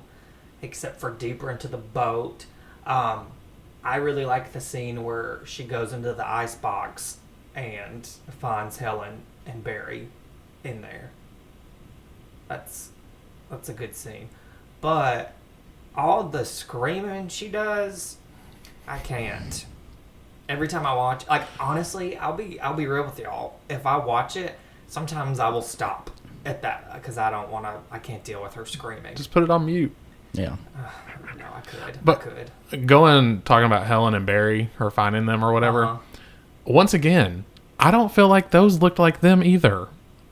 except for deeper into the boat. I really like the scene where she goes into the ice box and finds Helen and Barry in there. That's a good scene. But all the screaming she does, I can't. Every time I watch, like honestly, I'll be real with y'all. If I watch it, sometimes I will stop at that because I can't deal with her screaming. Just put it on mute. Yeah. No, I could. But- I could. Talking about Helen and Barry, her finding them or whatever. Uh-huh. Once again, I don't feel like those looked like them either.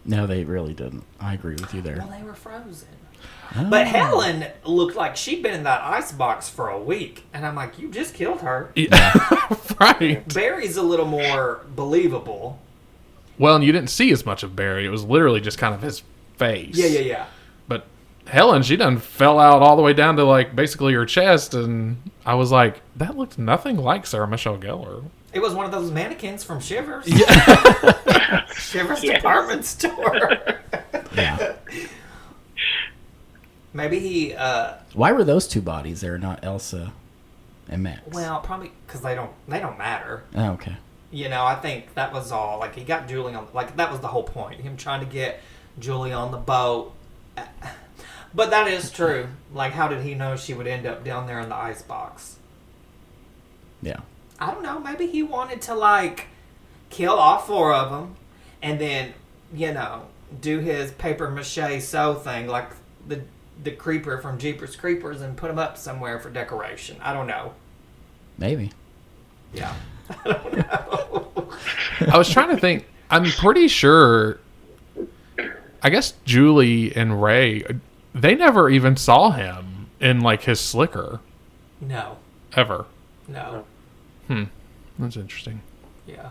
No, they really didn't. I agree with you there. Well, they were frozen. Oh. But Helen looked like she'd been in that ice box for a week. And I'm like, you just killed her. Yeah. Right. Barry's a little more believable. Well, and you didn't see as much of Barry. It was literally just kind of his face. Yeah. But Helen, she done fell out all the way down to like basically her chest, and I was like, that looked nothing like Sarah Michelle Gellar. It was one of those mannequins from Shivers. Yeah. Shivers Yes. department store. Yeah. Maybe he, Why were those two bodies there, not Elsa and Max? Well, probably because they don't matter. Oh, okay. You know, I think that was all. Like, he got Julie on. Like, that was the whole point. Him trying to get Julie on the boat. But that is true. Like, how did he know she would end up down there in the ice box? Yeah. I don't know. Maybe he wanted to, like, kill all 4 of them and then, you know, do his paper mache sew thing like the creeper from Jeepers Creepers and put him up somewhere for decoration. I don't know. Maybe. Yeah. I don't know. I was trying to think. I'm pretty sure. I guess Julie and Ray, they never even saw him in like his slicker. No. Ever. No. That's interesting. Yeah.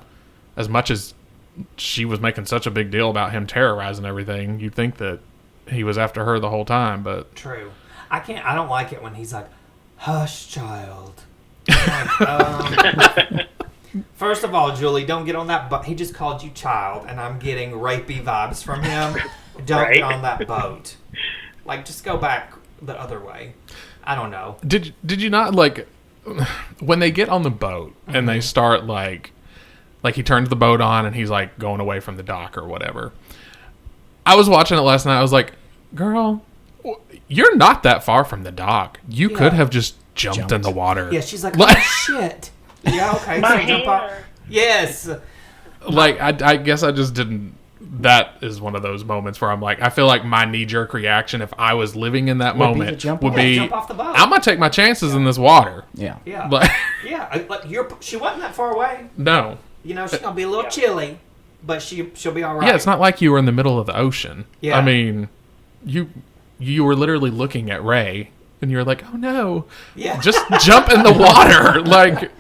As much as she was making such a big deal about him terrorizing everything, you'd think that he was after her the whole time, but... True. I don't like it when he's like, hush, child. Like, first of all, Julie, don't get on that boat. He just called you child, and I'm getting rapey vibes from him. Don't get on that boat. Like, just go back the other way. I don't know. Did you not, like... When they get on the boat, and they start, like he turns the boat on, and he's, like, going away from the dock or whatever. I was watching it last night. I was like, girl, you're not that far from the dock. You could have just jumped in the water. Yeah, she's like, oh, shit. Yeah, okay. My So jump off. hair. Yes. Like, I guess I just didn't... That is one of those moments where I'm like, I feel like my knee-jerk reaction, if I was living in that Would be to moment, jump would off. be, Yeah, jump off the boat. I'm going to take my chances in this water. Yeah. Yeah. Like, Yeah. Like, she wasn't that far away. no. You know, she's going to be a little chilly, but she'll be all right. Yeah, it's not like you were in the middle of the ocean. Yeah. I mean, you were literally looking at Ray, and you're like, oh no. Yeah. Just jump in the water. Like,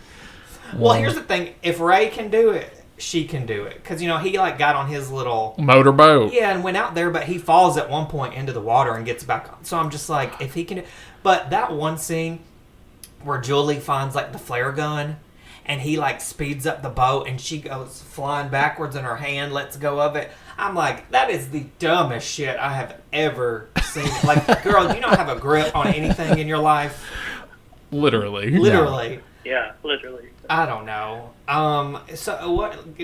Well, here's the thing. If Ray can do it, she can do it. Because, you know, he, like, got on his little... motorboat. Yeah, and went out there, but he falls at one point into the water and gets back on. So I'm just like, if he can... But that one scene where Julie finds, like, the flare gun, and he, like, speeds up the boat, and she goes flying backwards, and her hand lets go of it. I'm like, that is the dumbest shit I have ever seen. Like, girl, do you not have a grip on anything in your life? Literally. Literally. Yeah, literally. I don't know. So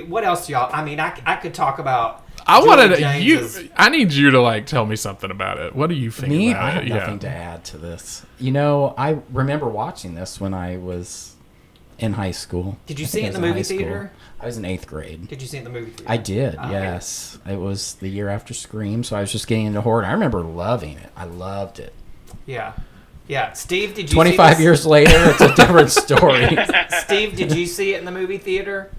what else, y'all? I mean, I could talk about. I Julie wanted James's- I need you to, like, tell me something about it. What do you think Me, about I it? have nothing to add to this. You know, I remember watching this when I was in high school. Did you I see think it I in was the movie high school. theater? I was in 8th grade. Did you see it in the movie theater? I did, Oh, yes. It was the year after Scream, so I was just getting into horror. And I remember loving it. I loved it. Yeah. Yeah. Steve, did you 25 see this? years later, it's a different story. Steve, did you see it in the movie theater?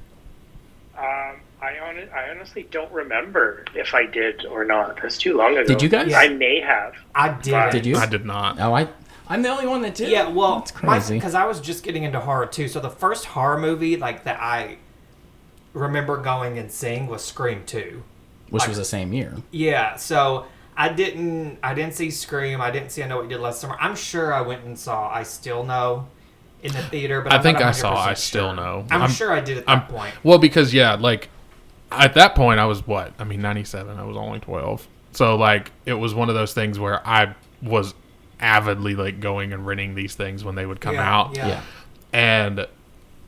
I honestly don't remember if I did or not. That's too long ago. Did you guys? I may have. I did. Did you? I did not. Oh, I'm the only one that did. Yeah, well, That's crazy. because I was just getting into horror too. So the first horror movie like that I remember going and seeing was Scream 2. Which was the same year. Yeah, so I didn't see Scream. I didn't see I Know What You Did Last Summer. I'm sure I went and saw I Still Know in the theater, but I I'm think not I saw 100% I Still sure. Know. I'm sure I did at that point. Well, because, yeah, like, at that point, I was what? I mean, 97. I was only 12. So, like, it was one of those things where I was avidly, like, going and renting these things when they would come out. Yeah. And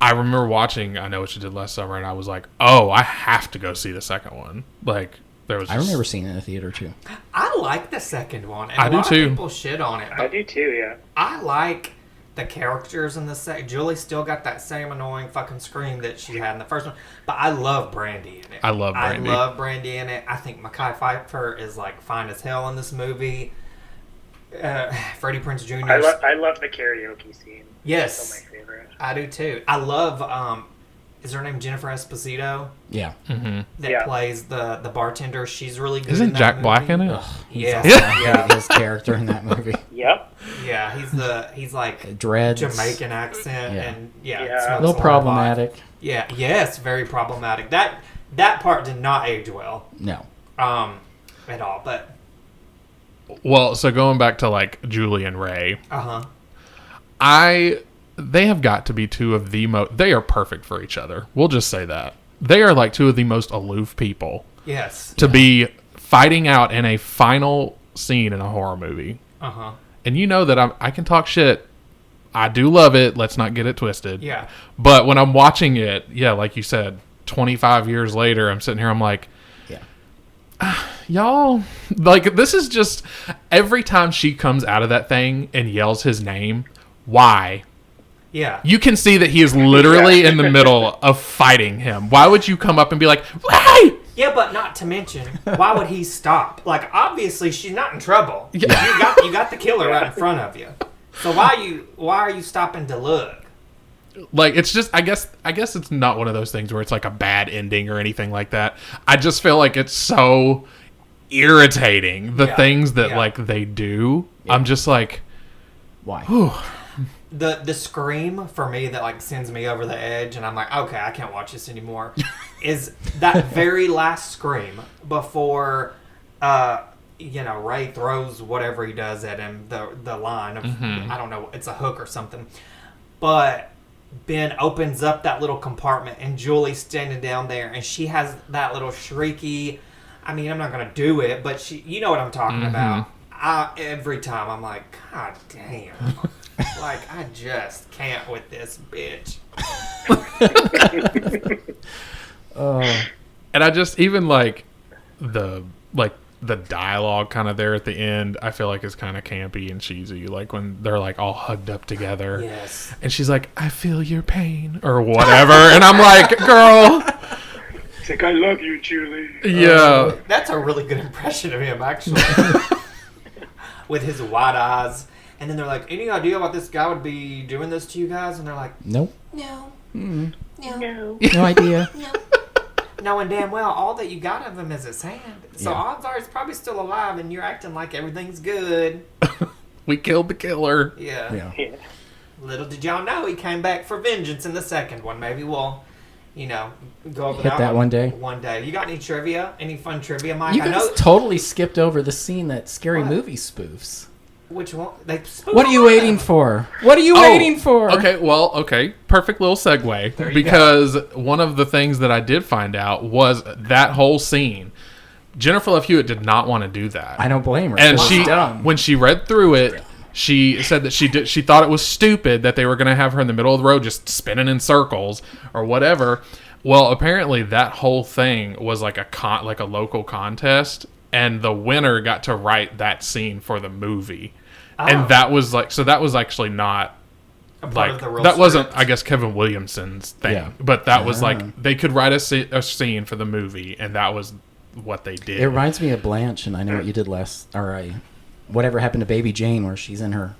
I remember watching I Know What You Did Last Summer, and I was like, oh, I have to go see the second one. Like, there was I remember seeing it in the theater, too. I like the second one. And I a do lot too. of people shit on it. I But do too, yeah. I like the characters in the second. Julie still got that same annoying fucking scream that she had in the first one. But I love Brandy in it. I love Brandy. I love Brandy in it. I think Mekhi Phifer is like fine as hell in this movie. Freddie Prince Jr. I love the karaoke scene. Yes. That's my favorite. I do too. I love, is her name Jennifer Esposito? Yeah. That plays the bartender. She's really good. Isn't in that Jack movie. Black in it? Yeah. Yeah. His character in that movie. Yep. Yeah, he's like Dreads. Jamaican accent Yeah. and Yeah. smokes A little lot of pot. problematic. Yeah, yes, very problematic. That part did not age well, No. at all. But Well, so going back to, like, Julie and Ray, uh-huh. they have got to be two of the most... They are perfect for each other. We'll just say that. They are, like, two of the most aloof people Yes. to be fighting out in a final scene in a horror movie. Uh-huh. And you know that I can talk shit I do love it. Let's not get it twisted. Yeah. But when I'm watching it, yeah, like you said, 25 years later, I'm sitting here, I'm like, y'all, like, this is just, every time she comes out of that thing and yells his name, why? Yeah. You can see that he is literally in the middle of fighting him. Why would you come up and be like, why? Yeah, but not to mention, why would he stop? Like, obviously, she's not in trouble. Yeah. You got the killer right in front of you. So why are you stopping to look? Like, it's just, I guess it's not one of those things where it's like a bad ending or anything like that. I just feel like it's so irritating, the things that like they do. Yeah. I'm just like, why? Whew. The scream for me that like sends me over the edge, and I'm like, okay, I can't watch this anymore. Is that very last scream before, Ray throws whatever he does at him, the line of I don't know, it's a hook or something, but Ben opens up that little compartment and Julie's standing down there, and she has that little shrieky. I mean, I'm not gonna do it, but she, you know what I'm talking about. Every time I'm like, God damn. Like, I just can't with this bitch. And I just, even like the dialogue kind of there at the end, I feel like is kind of campy and cheesy. Like when they're like all hugged up together. Yes. And she's like, I feel your pain or whatever. And I'm like, girl. It's like, I love you, Julie. Yeah. That's a really good impression of him, actually. With his wide eyes. And then they're like, any idea what this guy would be doing this to you guys? And they're like, nope. No. Mm-mm. No. No idea. No. Knowing damn well all that you got of him is his hand. So odds are he's probably still alive and you're acting like everything's good. We killed the killer. Yeah. Little did y'all know he came back for vengeance in the second one. Maybe we'll, go over Hit that one day. One day. You got any trivia? Any fun trivia, Mike? You guys totally skipped over the scene that Scary Movie spoofs. Which one? What are you waiting for? What are you waiting for? Okay. Perfect little segue. Because one of the things that I did find out was that whole scene. Jennifer Love Hewitt did not want to do that. I don't blame her. And when she read through it, she said that she thought it was stupid that they were going to have her in the middle of the road just spinning in circles or whatever. Well, apparently that whole thing was like a local contest, and the winner got to write that scene for the movie. And that was actually not like, that wasn't, I guess, Kevin Williamson's thing, but that was like, they could write a scene for the movie, and that was what they did. It reminds me of Blanche, and I Know What You Did Whatever Happened to Baby Jane, where she's in her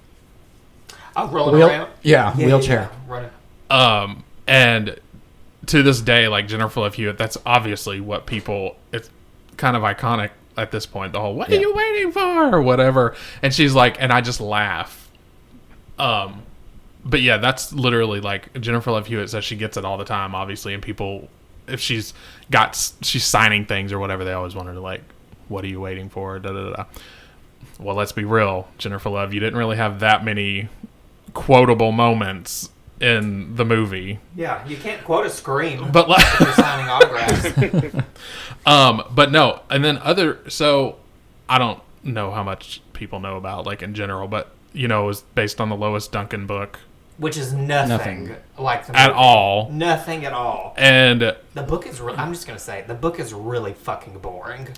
rolling around? Yeah, wheelchair. Running. And to this day, like Jennifer Love Hewitt, that's obviously what it's kind of iconic at this point, the whole what are you waiting for or whatever, and she's like, and I just laugh. But yeah, that's literally like Jennifer Love Hewitt says she gets it all the time, obviously, and people, if she's signing things or whatever, they always want her to like, what are you waiting for? Da, da, da. Well, let's be real, Jennifer Love, you didn't really have that many quotable moments in the movie. Yeah, you can't quote a scream, but like, if you're signing autographs. But no, and then so I don't know how much people know about like in general, but it was based on the Lois Duncan book, which is nothing like the movie. At all. Nothing at all. And the book is I'm just gonna say the book is really fucking boring.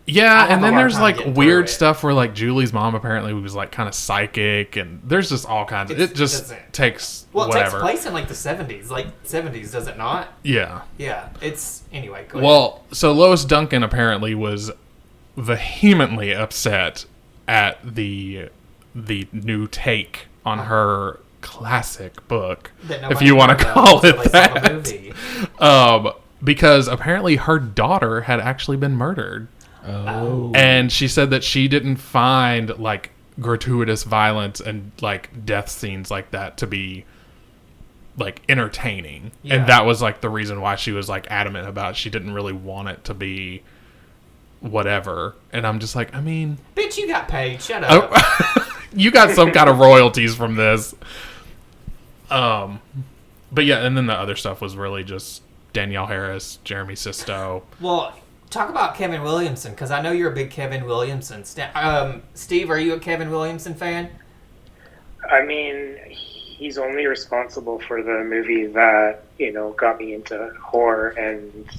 Yeah, and then there's like weird stuff where like Julie's mom apparently was like kind of psychic, and there's just all kinds of it just takes whatever. It takes place in like the 70s, does it not? Yeah. Yeah, it's anyway. Go ahead. Well, so Lois Duncan apparently was vehemently upset at the new take on her classic book, if you want to call it that. Because apparently her daughter had actually been murdered. Oh. And she said that she didn't find like gratuitous violence and like death scenes like that to be like entertaining. Yeah. And that was like the reason why she was like adamant about it. She didn't really want it to be whatever. And I'm just like, I mean, bitch, you got paid. Shut up. You got some kind of royalties from this. But yeah, and then the other stuff was really just Danielle Harris, Jeremy Sisto. Well, talk about Kevin Williamson, because I know you're a big Kevin Williamson. Steve, are you a Kevin Williamson fan? I mean, he's only responsible for the movie that, got me into horror, and,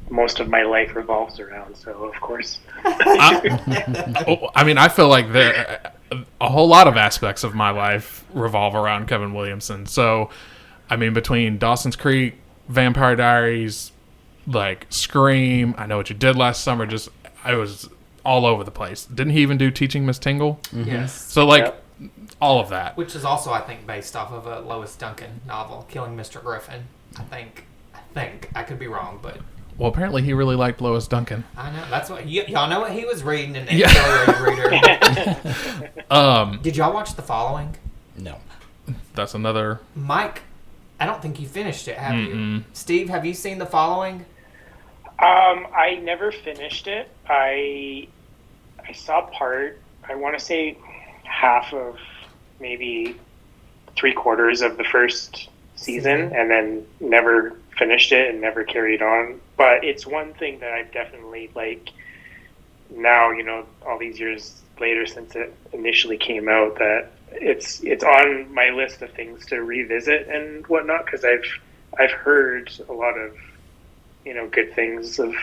most of my life revolves around, so of course. I mean, I feel like a whole lot of aspects of my life revolve around Kevin Williamson. So, I mean, between Dawson's Creek, Vampire Diaries, like Scream, I Know What You Did Last Summer, I was all over the place. Didn't he even do Teaching Miss Tingle? Mm-hmm. Yes. So, all of that. Which is also, I think, based off of a Lois Duncan novel, Killing Mr. Griffin. I think. I could be wrong, but... Well, apparently he really liked Lois Duncan. I know. That's what... y'all know what he was reading in the reader. Did y'all watch The Following? No. That's another... Mike, I don't think you finished it, have you? Steve, have you seen The Following? I never finished it. I saw part, I want to say half of maybe 3/4 of the first season, and then never finished it and never carried on. But it's one thing that I've definitely, now, all these years later since it initially came out, that it's on my list of things to revisit and whatnot, because I've heard a lot of good things of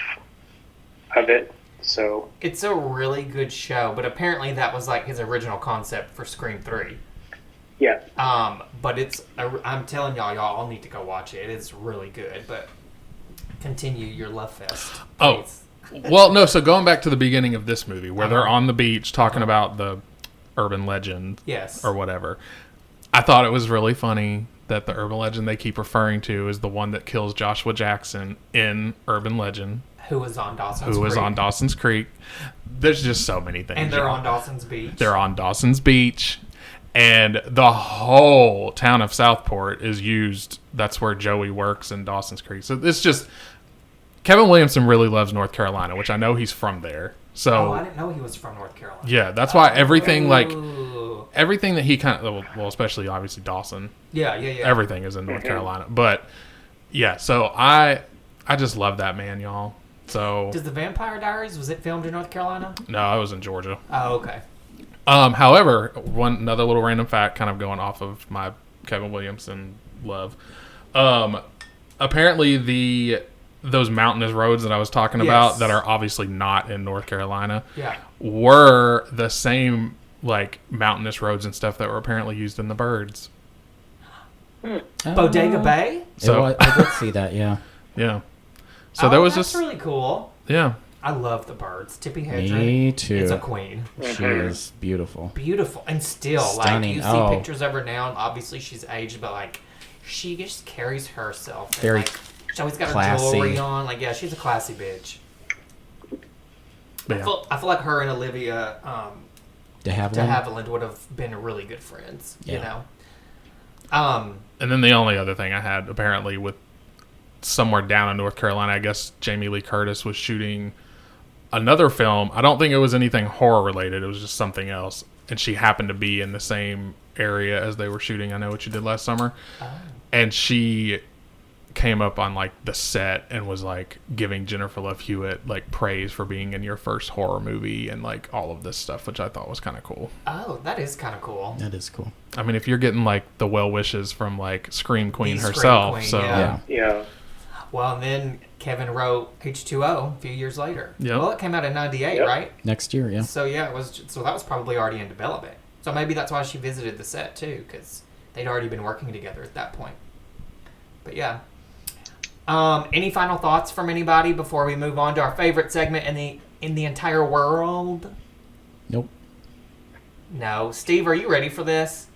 it. So it's a really good show, but apparently that was his original concept for Scream 3. Yeah. But I'm telling y'all all need to go watch it. It's really good. But continue your love fest. Please. Oh, well, no. So going back to the beginning of this movie, where they're on the beach talking about the urban legend, yes, or whatever, I thought it was really funny that the urban legend they keep referring to is the one that kills Joshua Jackson in Urban Legend. Who was on Dawson's Creek. There's just so many things. And they're on Dawson's Beach. They're on Dawson's Beach. And the whole town of Southport is used. That's where Joey works in Dawson's Creek. So it's just... Kevin Williamson really loves North Carolina, which I know he's from there. So I didn't know he was from North Carolina. Yeah, that's why everything everything that he kind of... Well, especially obviously Dawson. Yeah. Everything is in North Carolina. But yeah, so I just love that man, y'all. So does the Vampire Diaries, was it filmed in North Carolina? No, I was in Georgia. Oh, okay. However, another little random fact, kind of going off of my Kevin Williamson love. Apparently those mountainous roads that I was talking about that are obviously not in North Carolina were the same mountainous roads and stuff that were apparently used in The Birds. Bodega Bay? So I did see that, yeah. Yeah. So there was that's really cool. Yeah. I love The Birds. Tippi Hedren. Me too. Is a queen. She is beautiful. Beautiful. And still, stunning. You see pictures of her now, and obviously she's aged, but she just carries herself. Very she always got classy. her jewelry on. She's a classy bitch. Yeah. I feel like her and Olivia de Havilland would have been really good friends, And then the only other thing I had, apparently, with somewhere down in North Carolina, I guess Jamie Lee Curtis was shooting another film. I don't think it was anything horror related. It was just something else. And she happened to be in the same area as they were shooting I Know What You Did Last Summer. Oh. And she came up on the set and was giving Jennifer Love Hewitt praise for being in your first horror movie and all of this stuff, which I thought was kind of cool. Oh, that is kind of cool. That is cool. I mean, if you're getting the well wishes from Scream Queen herself, Queen, so yeah. Well, and then Kevin wrote H2O a few years later. Yep. Well, it came out in '98, right? Next year, yeah. So yeah, that was probably already in development. So maybe that's why she visited the set too, because they'd already been working together at that point. But yeah. Any final thoughts from anybody before we move on to our favorite segment in the entire world? Nope. No. Steve, are you ready for this?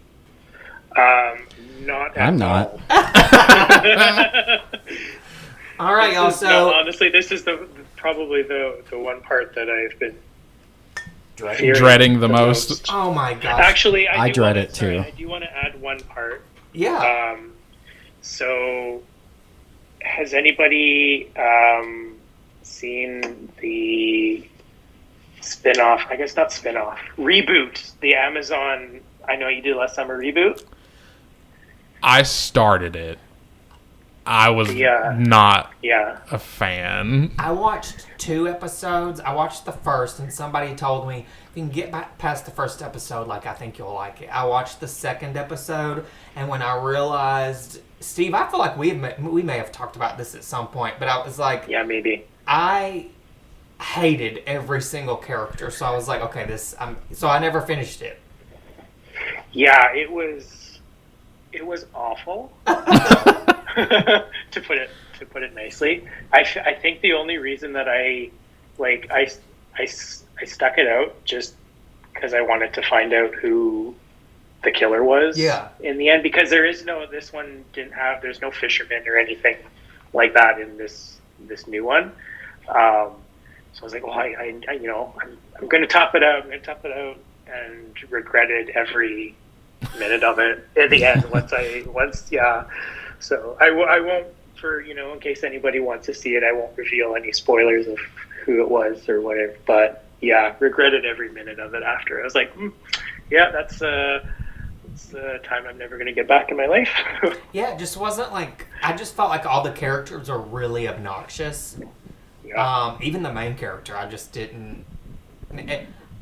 Not. I'm not. All right, y'all. So no, honestly, this is probably the one part that I've been dreading the most. Oh my gosh! Actually, I dread it too. I do want to add one part. Yeah. So, has anybody seen the spin-off? I guess not spin-off. Reboot. The Amazon I Know You Did Last Summer reboot. I started it. I was not a fan. I watched 2 episodes. I watched the first, and somebody told me, if you can get back past the first episode, like, I think you'll like it. I watched the second episode, and when I realized, Steve, I feel like we may have talked about this at some point, but I was like, yeah, maybe. I hated every single character, so I was like, okay, so I never finished it. Yeah, it was awful. to put it nicely. I think the only reason that I stuck it out just because I wanted to find out who the killer was. Yeah. In the end, because there's no fisherman or anything like that in this new one. So I was like, well, I'm going to top it out. And regretted every minute of it in the end. So I won't, in case anybody wants to see it, I won't reveal any spoilers of who it was or whatever. But yeah, regretted every minute of it after. I was like, that's the time I'm never going to get back in my life. Yeah, it just wasn't like, I just felt like all the characters are really obnoxious. Yeah. Even the main character, I just didn't,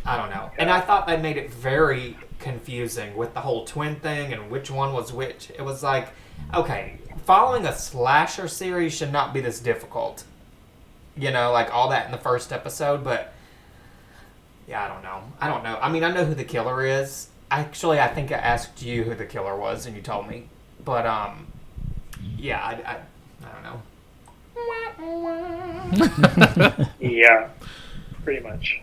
I don't know. And I thought they made it very confusing with the whole twin thing and which one was which. It was like, okay, following a slasher series should not be this difficult. Like all that in the first episode, but yeah, I don't know. I mean, I know who the killer is. Actually, I think I asked you who the killer was and you told me. But, yeah, I don't know. Yeah, pretty much.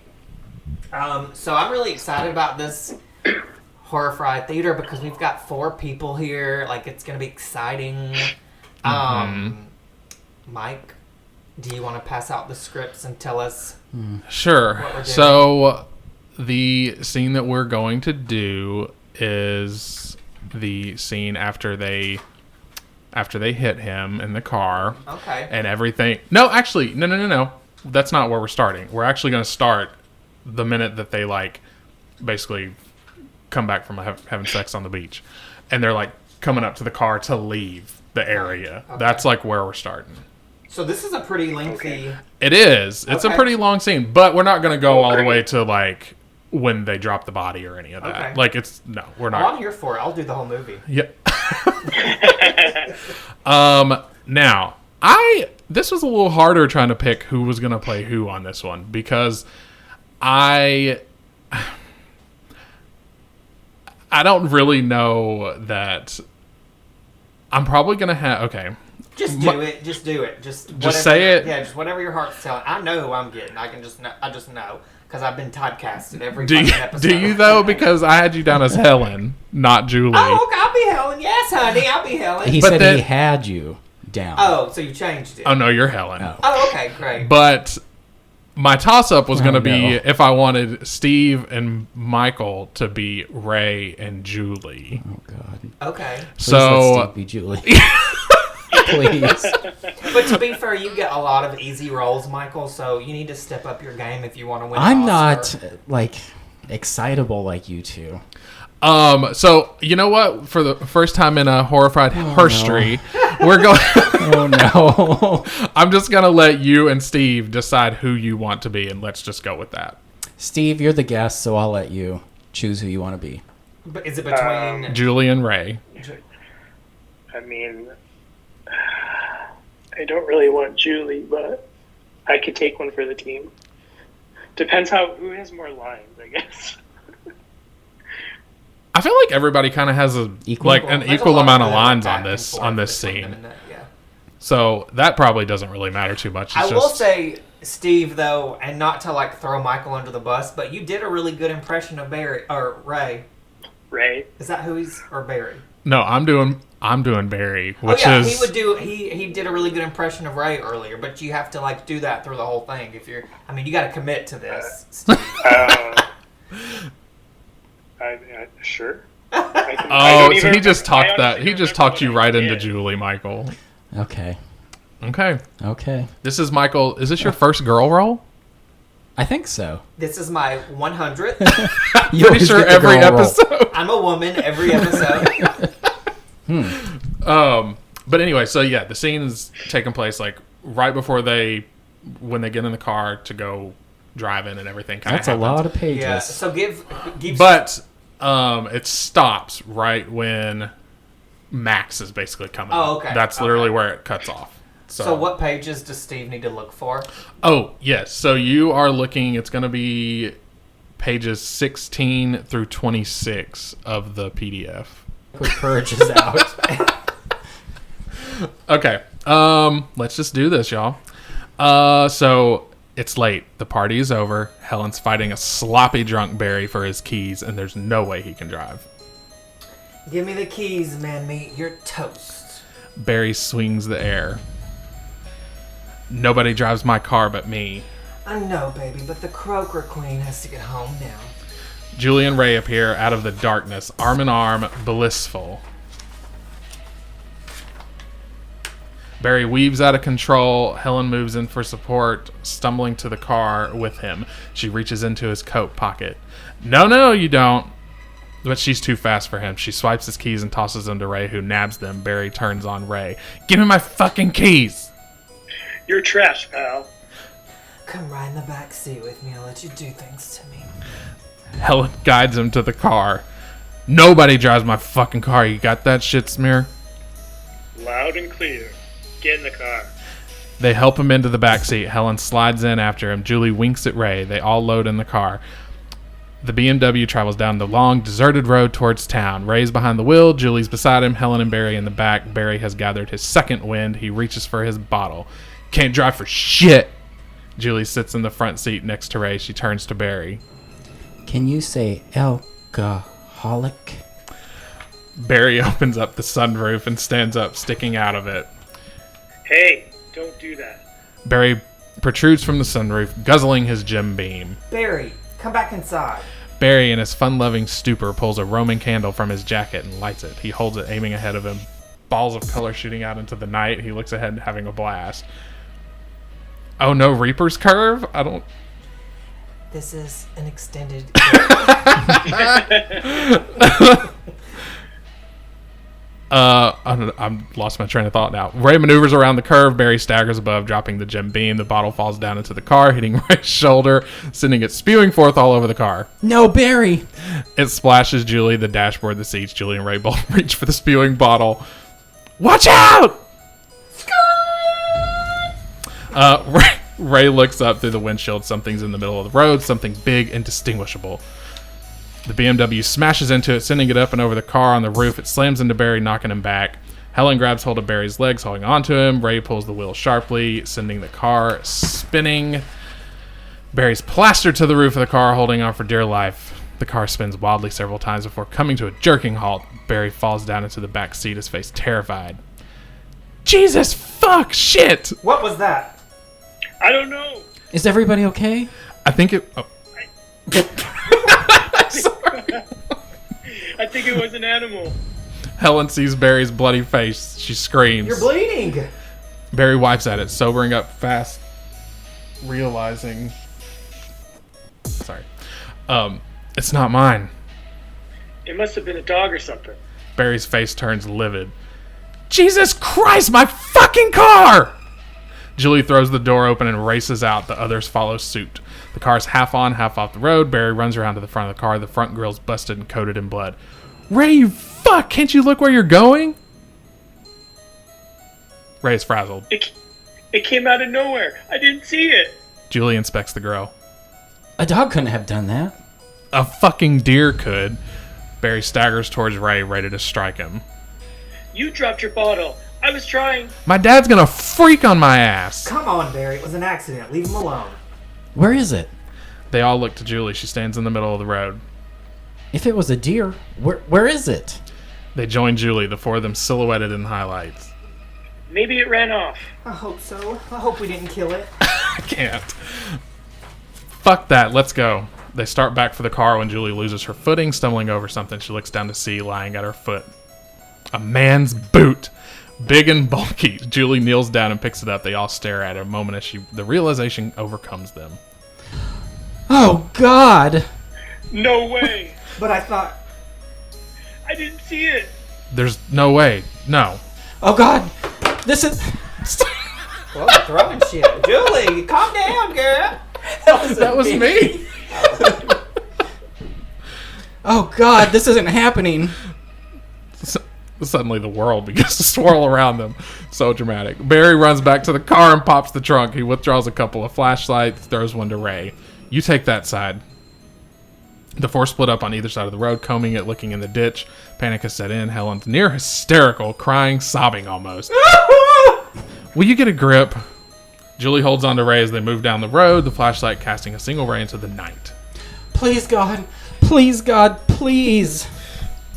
So I'm really excited about this Horror Friday Theater because we've got 4 people here. Like, it's going to be exciting. Mike, do you want to pass out the scripts and tell us? Sure. What we're doing? So the scene that we're going to do is the scene after they hit him in the car. Okay. And everything. No, actually, no. That's not where we're starting. We're actually going to start the minute that they basically come back from having sex on the beach, and they're coming up to the car to leave the area. Okay. That's where we're starting. So this is a pretty lengthy. Okay. It is. It's a pretty long scene, but we're not going to go all the way to when they drop the body or any of that. Okay. We're not. Oh, I'm here for it. I'll do the whole movie. Yeah. Now, this was a little harder trying to pick who was going to play who on this one because I don't really know that I'm probably going to have... Okay. Just do it. Just do it. Just say it. Yeah, just whatever your heart's telling. I know who I'm getting. I just know because I've been typecasted every episode. Do you though? Because I had you down as Helen, not Julie. Oh, okay, I'll be Helen. Yes, honey, I'll be Helen. He said he had you down. Oh, so you changed it. Oh no, you're Helen. Oh, okay, great. But my toss-up was going to be if I wanted Steve and Michael to be Ray and Julie. Oh God. Okay. Please let Steve be Julie. Please. But to be fair, you get a lot of easy roles, Michael, so you need to step up your game if you want to win I'm an Oscar. not, excitable like you two. So, you know what? For the first time in a horrified history, we're going... Oh, no. I'm just going to let you and Steve decide who you want to be, and let's just go with that. Steve, you're the guest, so I'll let you choose who you want to be. But is it between... Julie and Ray. I mean... I don't really want Julie, but I could take one for the team. Depends who has more lines, I guess. I feel like everybody kind of has an equal amount of lines on this scene. So that probably doesn't really matter too much. I will say, Steve, though, and not to throw Michael under the bus, but you did a really good impression of Barry or Ray. Ray? Is that who he's or Barry? No, I'm doing Barry, which is he did a really good impression of Ray earlier, but you have to do that through the whole thing. You got to commit to this. Sure. So he just talked that. He just talked you right into Julie, Michael. Okay. This is Michael. Is this your first girl role? I think so. This is my 100th. Pretty sure every episode. I'm a woman every episode. But anyway, so yeah, the scene is taking place like right before when they get in the car to go driving and everything. That's a lot of pages. Yeah. So give. But it stops right when Max is basically coming. Oh, okay. That's literally where it cuts off. So what pages does Steve need to look for? Oh, yes. So you are looking, it's going to be pages 16 through 26 of the PDF. Quick courage is out. Okay. Let's just do this, y'all. So it's late. The party is over. Helen's fighting a sloppy drunk Barry for his keys, and there's no way he can drive. Give me the keys, man-meat. You're toast. Barry swings the air. Nobody drives my car but me. I know, baby, but the Croaker Queen has to get home now. Julie and Ray appear out of the darkness, arm in arm, blissful. Barry weaves out of control. Helen moves in for support, stumbling to the car with him. She reaches into his coat pocket. No, you don't. But she's too fast for him. She swipes his keys and tosses them to Ray, who nabs them. Barry turns on Ray. Give me my fucking keys! You're trash, pal. Come ride in the back seat with me. I'll let you do things to me. Helen guides him to the car. Nobody drives my fucking car. You got that shit, Smear? Loud and clear. Get in the car. They help him into the back seat. Helen slides in after him. Julie winks at Ray. They all load in the car. The BMW travels down the long, deserted road towards town. Ray's behind the wheel. Julie's beside him. Helen and Barry in the back. Barry has gathered his second wind. He reaches for his bottle. Can't drive for shit. Julie sits in the front seat next to Ray. She turns to Barry. Can you say alcoholic? Barry opens up the sunroof and stands up, sticking out of it. Hey, don't do that. Barry protrudes from the sunroof, guzzling his Jim Beam. Barry, come back inside. Barry, in his fun-loving stupor, pulls a Roman candle from his jacket and lights it. He holds it, aiming ahead of him. Balls of color shooting out into the night. He looks ahead, having a blast. Oh, no Reaper's Curve? I don't... This is an extended... I'm lost my train of thought now. Ray maneuvers around the curve. Barry staggers above, dropping the Jim Beam. The bottle falls down into the car, hitting Ray's shoulder, sending it spewing forth all over the car. No, Barry! It splashes Julie, the dashboard, the seats. Julie and Ray both reach for the spewing bottle. Watch out! Ray looks up through the windshield. Something's in the middle of the road, something big, indistinguishable. The BMW smashes into it, sending it up and over the car on the roof. It slams into Barry, knocking him back. Helen grabs hold of Barry's legs, holding onto him. Ray pulls the wheel sharply, sending the car spinning. Barry's plastered to the roof of the car, holding on for dear life. The car spins wildly several times before coming to a jerking halt. Barry falls down into the back seat, his face terrified. Jesus, fuck, shit! What was that? I don't know. Is everybody okay? I think it... Oh. I think it was an animal. Helen sees Barry's bloody face. She screams. You're bleeding! Barry wipes at it, sobering up fast, realizing... Sorry. It's not mine. It must have been a dog or something. Barry's face turns livid. Jesus Christ, my fucking car! Julie throws the door open and races out. The others follow suit. The car's half on, half off the road. Barry runs around to the front of the car. The front grill's busted and coated in blood. Ray, you fuck! Can't you look where you're going? Ray is frazzled. It came out of nowhere. I didn't see it. Julie inspects the grill. A dog couldn't have done that. A fucking deer could. Barry staggers towards Ray, ready to strike him. You dropped your bottle. I was trying. My dad's gonna freak on my ass. Come on, Barry. It was an accident. Leave him alone. Where is it? They all look to Julie. She stands in the middle of the road. If it was a deer, where is it? They join Julie, the four of them silhouetted in highlights. Maybe it ran off. I hope so. I hope we didn't kill it. I can't. Fuck that. Let's go. They start back for the car when Julie loses her footing, stumbling over something. She looks down to see lying at her foot a man's boot. Big and bulky. Julie kneels down and picks it up. They all stare at her a moment as the realization overcomes them. Oh, God! No way. But I thought... I didn't see it. There's no way. No. Oh God, this is. Well, throwing shit. Julie, calm down, girl. That was me. Oh God, this isn't happening. Suddenly the world begins to swirl around them. So dramatic. Barry runs back to the car and pops the trunk. He withdraws a couple of flashlights, throws one to Ray. You take that side. The four split up on either side of the road, combing it, looking in the ditch. Panic has set in. Helen's near hysterical, crying, sobbing almost. Will you get a grip? Julie holds on to Ray as they move down the road, the flashlight casting a single ray into the night. Please, God. Please, God. Please.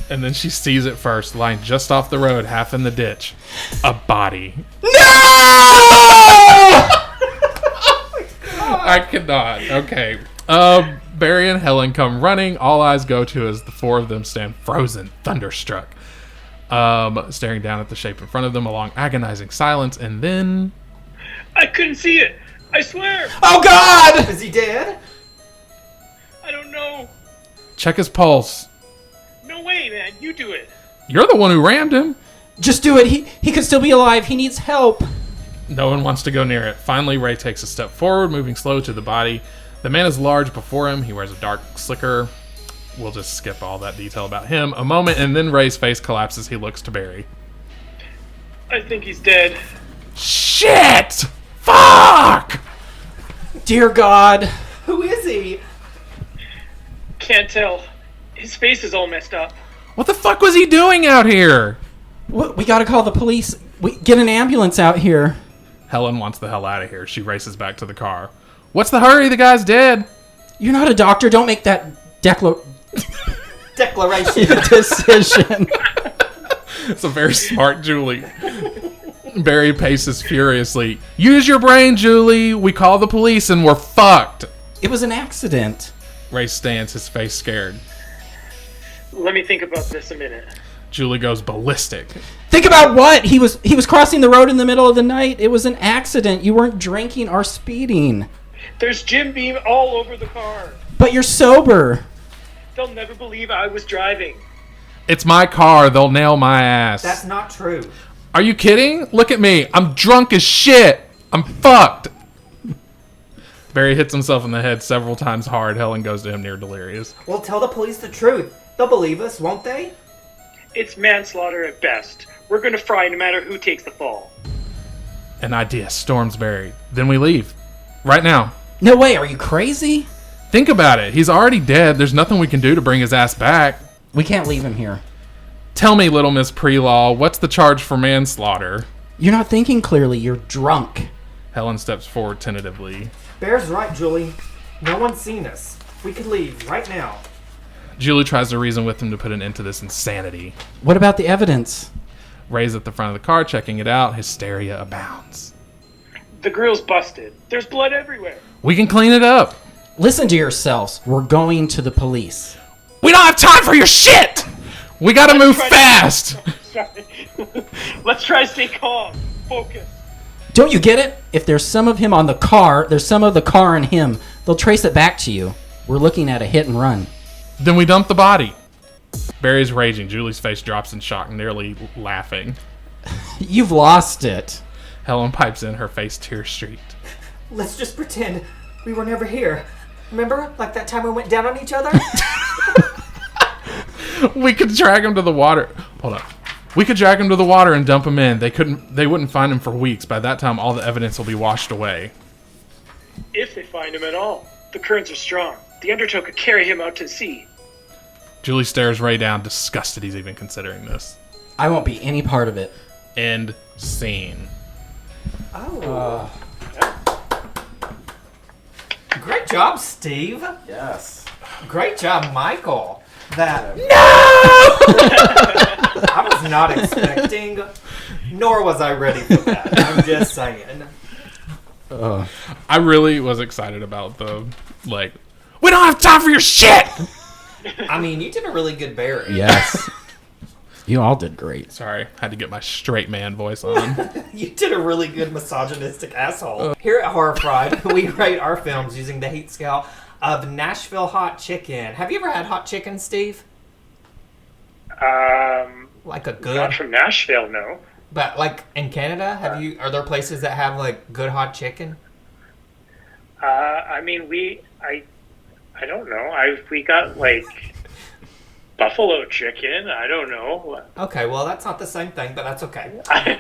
And then she sees it first, lying just off the road, half in the ditch. A body. No! I cannot. Okay. Barry and Helen come running. All eyes go to as the four of them stand frozen, thunderstruck, staring down at the shape in front of them, a long agonizing silence, and then... I couldn't see it. I swear. Oh God! Is he dead? I don't know. Check his pulse. No way, man. You do it. You're the one who rammed him. Just do it. He could still be alive. He needs help. No one wants to go near it. Finally, Ray takes a step forward, moving slow to the body. The man is large before him. He wears a dark slicker. We'll just skip all that detail about him. A moment, and then Ray's face collapses. He looks to Barry. I think he's dead. Shit! Fuck! Dear God. Who is he? Can't tell. His face is all messed up. What the fuck was he doing out here? We gotta call the police. We get an ambulance out here. Helen wants the hell out of here. She races back to the car. What's the hurry? The guy's dead. You're not a doctor. Don't make that Declaration. decision. It's a very smart Julie. Barry paces furiously. Use your brain, Julie. We call the police and we're fucked. It was an accident. Ray stands, his face scared. Let me think about this a minute. Julie goes ballistic. Think about what? He was crossing the road in the middle of the night. It was an accident. You weren't drinking or speeding. There's Jim Beam all over the car. But you're sober. They'll never believe I was driving. It's my car. They'll nail my ass. That's not true. Are you kidding? Look at me. I'm drunk as shit. I'm fucked. Barry hits himself in the head several times hard. Helen goes to him near delirious. Well, tell the police the truth. They'll believe us, won't they? It's manslaughter at best. We're gonna fry no matter who takes the fall. An idea storms Barry. Then we leave. Right now. No way. Are you crazy? Think about it. He's already dead. There's nothing we can do to bring his ass back. We can't leave him here. Tell me, little Miss Pre-Law, what's the charge for manslaughter? You're not thinking clearly. You're drunk. Helen steps forward tentatively. Bear's right, Julie. No one's seen us. We could leave right now. Julie tries to reason with him to put an end to this insanity. What about the evidence? Ray's at the front of the car, checking it out. Hysteria abounds. The grill's busted. There's blood everywhere. We can clean it up. Listen to yourselves. We're going to the police. We don't have time for your shit! We gotta move fast! Let's try to stay calm. Focus. Don't you get it? If there's some of him on the car, there's some of the car in him. They'll trace it back to you. We're looking at a hit and run. Then we dump the body. Barry's raging. Julie's face drops in shock, nearly laughing. You've lost it. Helen pipes in, her face tear-streaked. Let's just pretend we were never here. Remember? Like that time we went down on each other? We could drag him to the water. Hold on. We could drag him to the water and dump him in. They wouldn't find him for weeks. By that time, all the evidence will be washed away. If they find him at all. The currents are strong. The undertow could carry him out to sea. Julie stares Ray down, disgusted he's even considering this. I won't be any part of it. End scene. Oh. Great job, Steve. Yes. Great job, Michael. That. No! I was not expecting, nor was I ready for that. I'm just saying. I really was excited about we don't have time for your shit! I mean, you did a really good Barry. Yes. You all did great. Sorry, had to get my straight man voice on. You did a really good misogynistic asshole. Here at Horror Fried, we rate our films using the hate scale of Nashville hot chicken. Have you ever had hot chicken, Steve? Like a good... Not from Nashville, no. But like in Canada, are there places that have like good hot chicken? I mean, I don't know. We got like buffalo chicken. I don't know. Okay, well that's not the same thing, but that's okay. I don't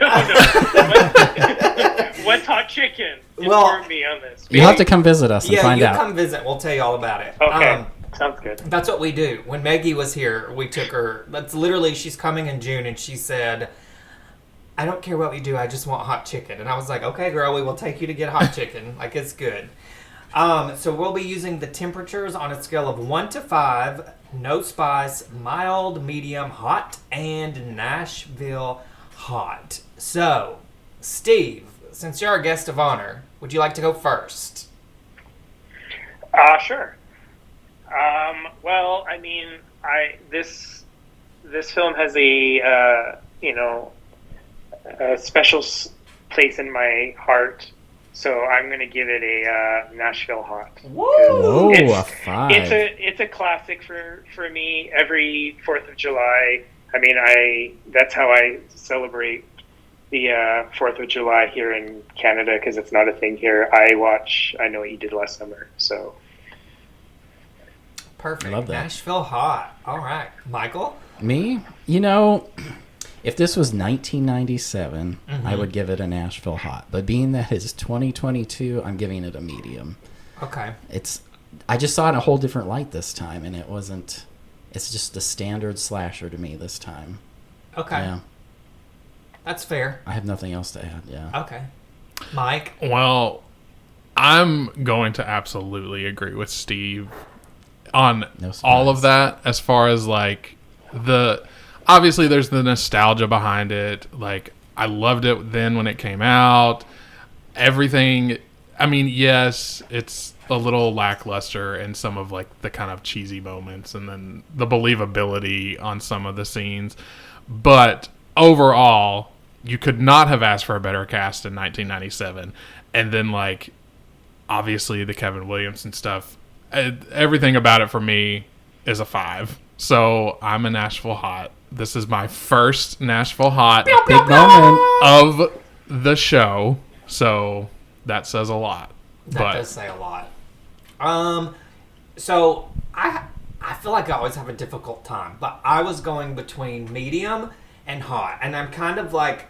know. What's hot chicken? Inform me on this. You'll have to come visit us and find out. Yeah, you come visit. We'll tell you all about it. Okay, sounds good. That's what we do. When Maggie was here, we took her. That's literally, she's coming in June, and she said, I don't care what we do, I just want hot chicken. And I was like, okay, girl, we will take you to get hot chicken. Like, it's good. So we'll be using the temperatures on a scale of 1 to 5, no spice, mild, medium, hot, and Nashville hot. So, Steve, since you're our guest of honor, would you like to go first? Sure. Well, I mean, this film has a special place in my heart, so I'm going to give it a Nashville hot. Whoa, a 5. It's a classic for me. Every 4th of July, I mean, that's how I celebrate the 4th of July here in Canada, because it's not a thing here. I Know What You Did Last Summer, so... Perfect. Love that. Nashville hot. All right. Michael? Me? If this was 1997, I would give it a Nashville hot. But being that it's 2022, I'm giving it a medium. Okay. I just saw it in a whole different light this time, and it's just a standard slasher to me this time. Okay. Yeah. That's fair. I have nothing else to add, yeah. Okay. Mike? Well, I'm going to absolutely agree with Steve on all of that, as far as like obviously there's the nostalgia behind it. Like, I loved it then when it came out. Everything, I mean, yes, it's a little lackluster in some of like the kind of cheesy moments and then the believability on some of the scenes. But overall, you could not have asked for a better cast in 1997. And then like, obviously the Kevin Williamson stuff, everything about it for me is a 5. So I'm a Nashville hot. This is my first Nashville hot Big moment. of the show. So that says a lot. That does say a lot. So I feel like I always have a difficult time, but I was going between medium and hot, and I'm kind of like,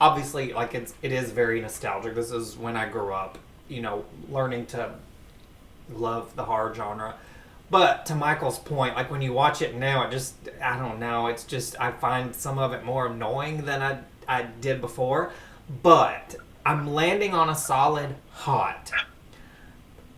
obviously, like it is very nostalgic. This is when I grew up, learning to love the horror genre. But to Michael's point, like when you watch it now, I don't know, it's just, I find some of it more annoying than I did before. But I'm landing on a solid hot.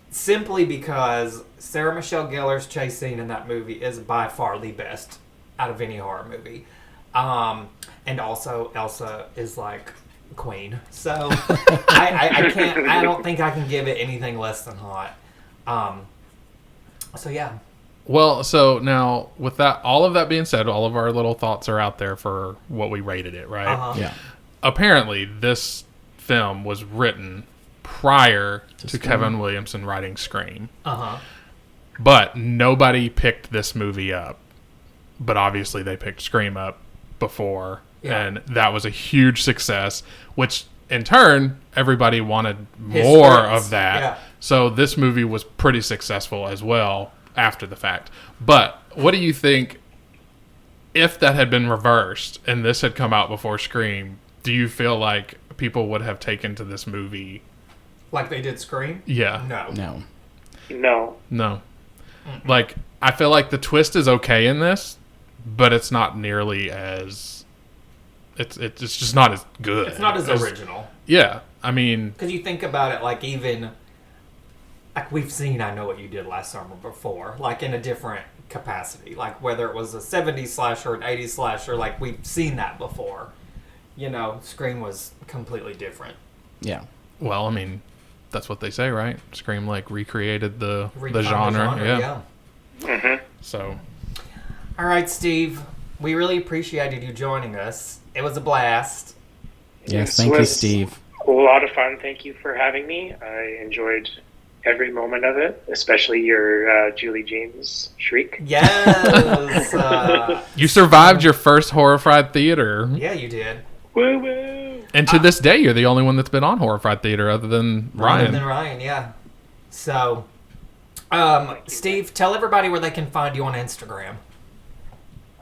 Simply because Sarah Michelle Gellar's chase scene in that movie is by far the best out of any horror movie. And also Elsa is like queen. So I don't think I can give it anything less than hot. So yeah. Well, so now with that, all of that being said, all of our little thoughts are out there for what we rated it, right? Uh-huh. Yeah. Apparently, this film was written prior to Kevin Williamson writing Scream. Uh-huh. But nobody picked this movie up. But obviously they picked Scream up before. Yeah. And that was a huge success, which in turn, everybody wanted more of that. Yeah. So this movie was pretty successful as well after the fact. But what do you think, if that had been reversed and this had come out before Scream, do you feel like people would have taken to this movie like they did Scream? Yeah. No. Like, I feel like the twist is okay in this, but it's not nearly as... It's just not as good. It's not as original. Yeah. I mean... Because you think about it, like, even... Like, we've seen I Know What You Did Last Summer before, like, in a different capacity. Like, whether it was a 70s slasher or an 80s slasher, like, we've seen that before. Scream was completely different. Yeah. Well, I mean, that's what they say, right? Scream, like, recreated the genre. Yeah. Mm-hmm. So. All right, Steve. We really appreciated you joining us. It was a blast. Yes, thank you, Steve. A lot of fun. Thank you for having me. I enjoyed every moment of it, especially your Julie James shriek. Yes. You survived your first horrified theater. Yeah, you did. Woo woo! And to this day, you're the only one that's been on Horrified Theater other than Ryan. Other than Ryan, yeah. So, Steve, tell everybody where they can find you on Instagram.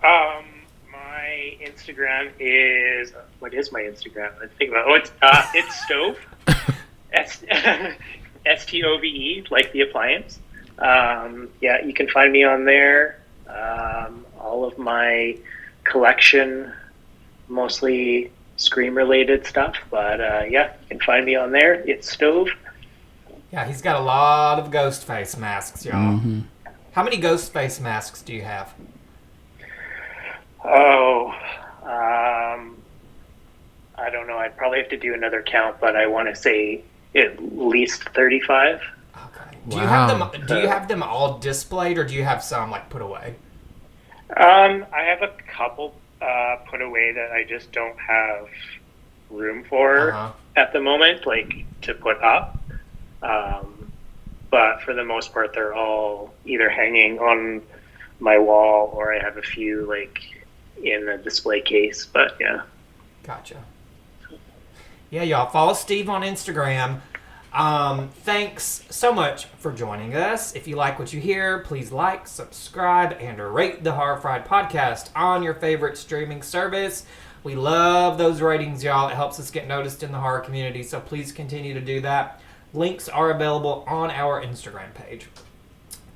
My Instagram is... What is my Instagram? Let's think about it. It's Stove. Stove, like the appliance. Yeah, you can find me on there. All of my collection, mostly Scream-related stuff. But, yeah, you can find me on there. It's Stove. Yeah, he's got a lot of ghost face masks, y'all. Mm-hmm. How many ghost face masks do you have? Oh, I don't know. I'd probably have to do another count, but I want to say at least 35. Okay. Wow. Do you have them all displayed, or do you have some like put away? I have a couple put away that I just don't have room for at the moment, like to put up. But for the most part, they're all either hanging on my wall or I have a few like in a display case. But yeah. Gotcha. Yeah, y'all follow Steve on Instagram. Thanks so much for joining us. If you like what you hear, please like, subscribe, and rate the Horrified Podcast on your favorite streaming service. We love those ratings, y'all. It helps us get noticed in the horror community, so please continue to do that. Links are available on our Instagram page.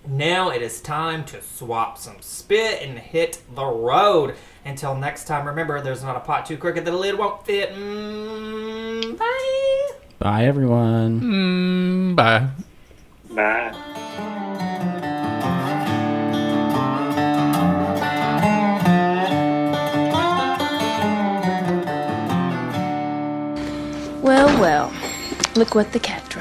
Now it is time to swap some spit and hit the road. Until next time, remember, there's not a pot too crooked that a lid won't fit. Bye. Bye, everyone. Bye. Bye. Well, well, look what the cat dropped.